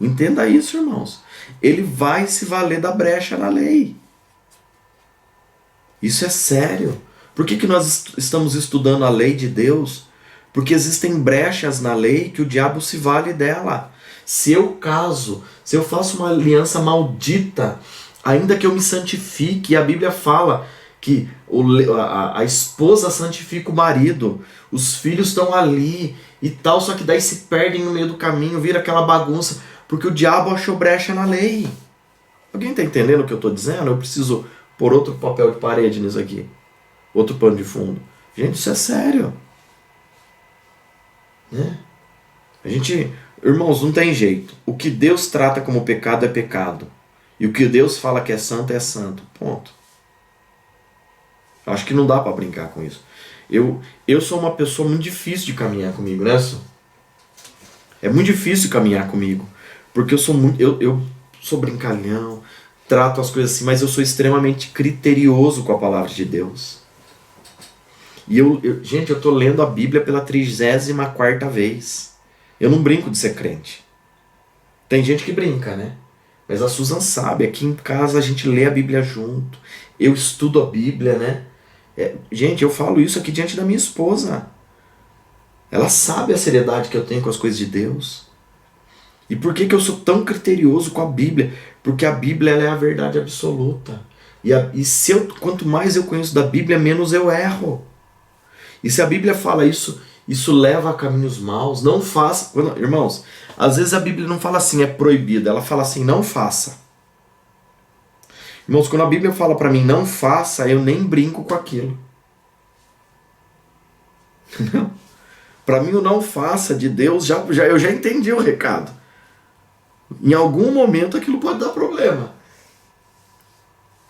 entenda isso, irmãos, ele vai se valer da brecha na lei. Isso é sério. Por que nós estamos estudando a lei de Deus? Porque existem brechas na lei que o diabo se vale dela. Se eu caso, se eu faço uma aliança maldita, ainda que eu me santifique, e a Bíblia fala que a esposa santifica o marido, os filhos estão ali e tal, só que daí se perdem no meio do caminho, vira aquela bagunça, porque o diabo achou brecha na lei. Alguém está entendendo o que eu estou dizendo? Eu preciso pôr outro papel de parede nisso aqui, outro pano de fundo. Gente, isso é sério. Né? A gente, irmãos, não tem jeito. O que Deus trata como pecado é pecado. E o que Deus fala que é santo é santo. Ponto. Acho que não dá para brincar com isso. Eu sou uma pessoa muito difícil de caminhar comigo, né, Su? É muito difícil caminhar comigo. Porque eu sou brincalhão, trato as coisas assim, mas eu sou extremamente criterioso com a palavra de Deus. E gente, eu tô lendo a Bíblia pela 34ª vez. Eu não brinco de ser crente. Tem gente que brinca, né? Mas a Susan sabe, aqui em casa a gente lê a Bíblia junto. Eu estudo a Bíblia, né? Gente, eu falo isso aqui diante da minha esposa. Ela sabe a seriedade que eu tenho com as coisas de Deus. E por que eu sou tão criterioso com a Bíblia? Porque a Bíblia ela é a verdade absoluta. Quanto mais eu conheço da Bíblia, menos eu erro. E se a Bíblia fala isso leva a caminhos maus. Não faça. Irmãos, às vezes a Bíblia não fala assim, é proibido. Ela fala assim, não faça. Irmãos, quando a Bíblia fala para mim, não faça, eu nem brinco com aquilo. Para mim o não faça de Deus, eu já entendi o recado. Em algum momento aquilo pode dar problema.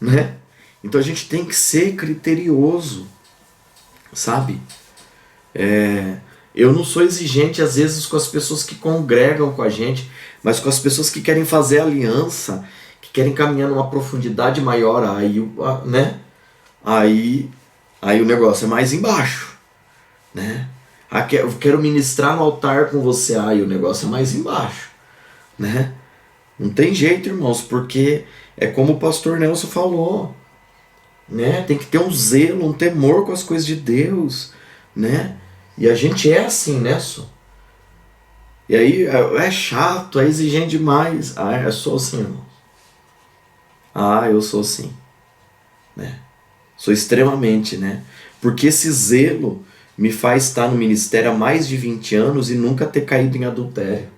Né? Então a gente tem que ser criterioso. Sabe? Eu não sou exigente às vezes com as pessoas que congregam com a gente, mas com as pessoas que querem fazer aliança, que querem caminhar numa profundidade maior, né? Aí o negócio é mais embaixo, né? Eu quero ministrar no altar com você, aí o negócio é mais embaixo, né? Não tem jeito, irmãos, porque é como o pastor Nelson falou, né? Tem que ter um zelo, um temor com as coisas de Deus, né? E a gente é assim, né, Su? E aí é chato, é exigente demais. Eu sou assim, irmão. Eu sou assim, né? Sou extremamente, né? Porque esse zelo me faz estar no ministério há mais de 20 anos e nunca ter caído em adultério.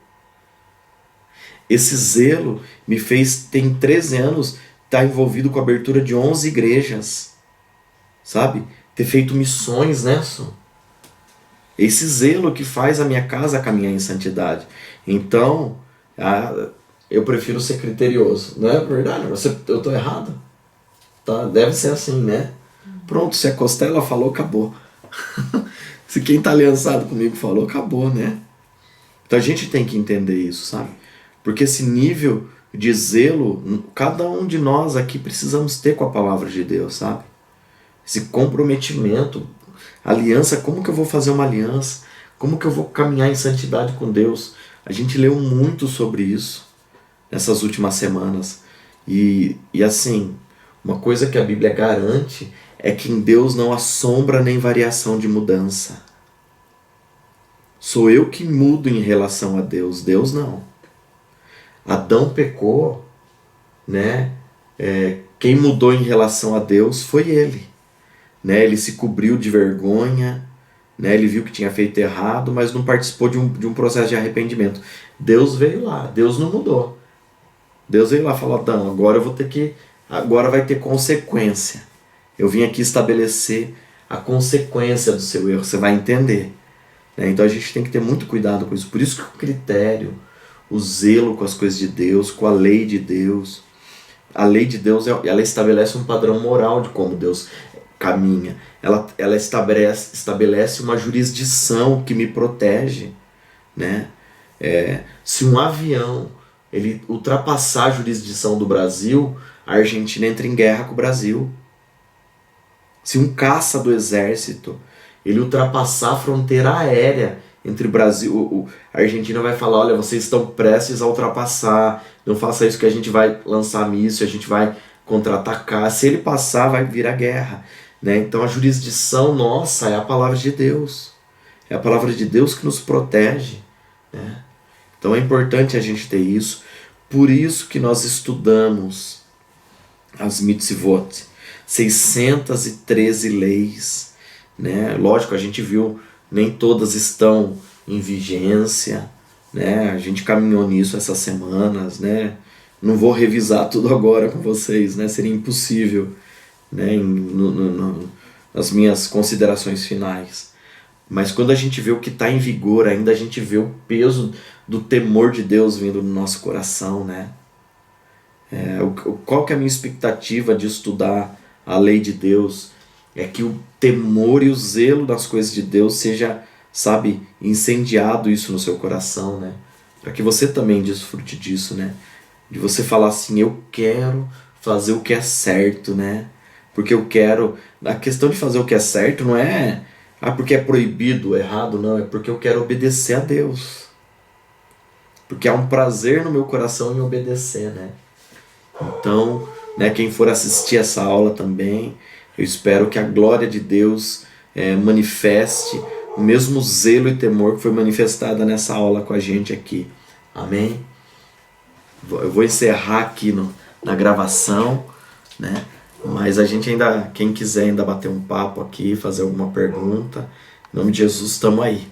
Esse zelo me fez, tem 13 anos, estar envolvido com a abertura de 11 igrejas, sabe? Ter feito missões, né, Su? Esse zelo que faz a minha casa caminhar em santidade. Então, eu prefiro ser criterioso. Não é verdade? Eu estou errado? Tá? Deve ser assim, né? Pronto, se a Costela falou, acabou. Se quem está aliançado comigo falou, acabou, né? Então a gente tem que entender isso, sabe? Porque esse nível de zelo, cada um de nós aqui precisamos ter com a palavra de Deus, sabe? Esse comprometimento, aliança, como que eu vou fazer uma aliança? Como que eu vou caminhar em santidade com Deus? A gente leu muito sobre isso nessas últimas semanas. E assim, uma coisa que a Bíblia garante é que em Deus não há sombra nem variação de mudança. Sou eu que mudo em relação a Deus, Deus não. Adão pecou, né? Quem mudou em relação a Deus foi ele, né? Ele se cobriu de vergonha, né? Ele viu que tinha feito errado, mas não participou de um processo de arrependimento. Deus veio lá, Deus não mudou. Deus veio lá e falou: Adão, agora vai ter consequência. Eu vim aqui estabelecer a consequência do seu erro, você vai entender. Então a gente tem que ter muito cuidado com isso. Por isso que o critério, o zelo com as coisas de Deus, com a lei de Deus. A lei de Deus, ela estabelece um padrão moral de como Deus caminha. Ela estabelece uma jurisdição que me protege, né? Se um avião ele ultrapassar a jurisdição do Brasil, a Argentina entra em guerra com o Brasil. Se um caça do exército ele ultrapassar a fronteira aérea entre o Brasil, a Argentina vai falar: olha, vocês estão prestes a ultrapassar, não faça isso que a gente vai lançar míssil, a gente vai contra-atacar. Se ele passar, vai virar guerra, né? Então a jurisdição nossa é a palavra de Deus. É a palavra de Deus que nos protege, né? Então é importante a gente ter isso. Por isso que nós estudamos as mitzvot, 613 leis, né? Lógico, a gente viu, nem todas estão em vigência, né? A gente caminhou nisso essas semanas, né? Não vou revisar tudo agora com vocês, né? Seria impossível, né? Nas minhas considerações finais. Mas quando a gente vê o que está em vigor ainda, a gente vê o peso do temor de Deus vindo no nosso coração, né? Qual que é a minha expectativa de estudar a lei de Deus? É que o temor e o zelo das coisas de Deus seja, sabe, incendiado isso no seu coração, né? Para que você também desfrute disso, né? De você falar assim: eu quero fazer o que é certo, né? Porque eu quero... A questão de fazer o que é certo não é porque é proibido, errado, não. É porque eu quero obedecer a Deus. Porque há um prazer no meu coração em obedecer, né? Então, né, quem for assistir essa aula também, eu espero que a glória de Deus manifeste o mesmo zelo e temor que foi manifestada nessa aula com a gente aqui. Amém? Eu vou encerrar aqui na gravação, né? Mas a gente ainda, quem quiser ainda bater um papo aqui, fazer alguma pergunta, em nome de Jesus, estamos aí.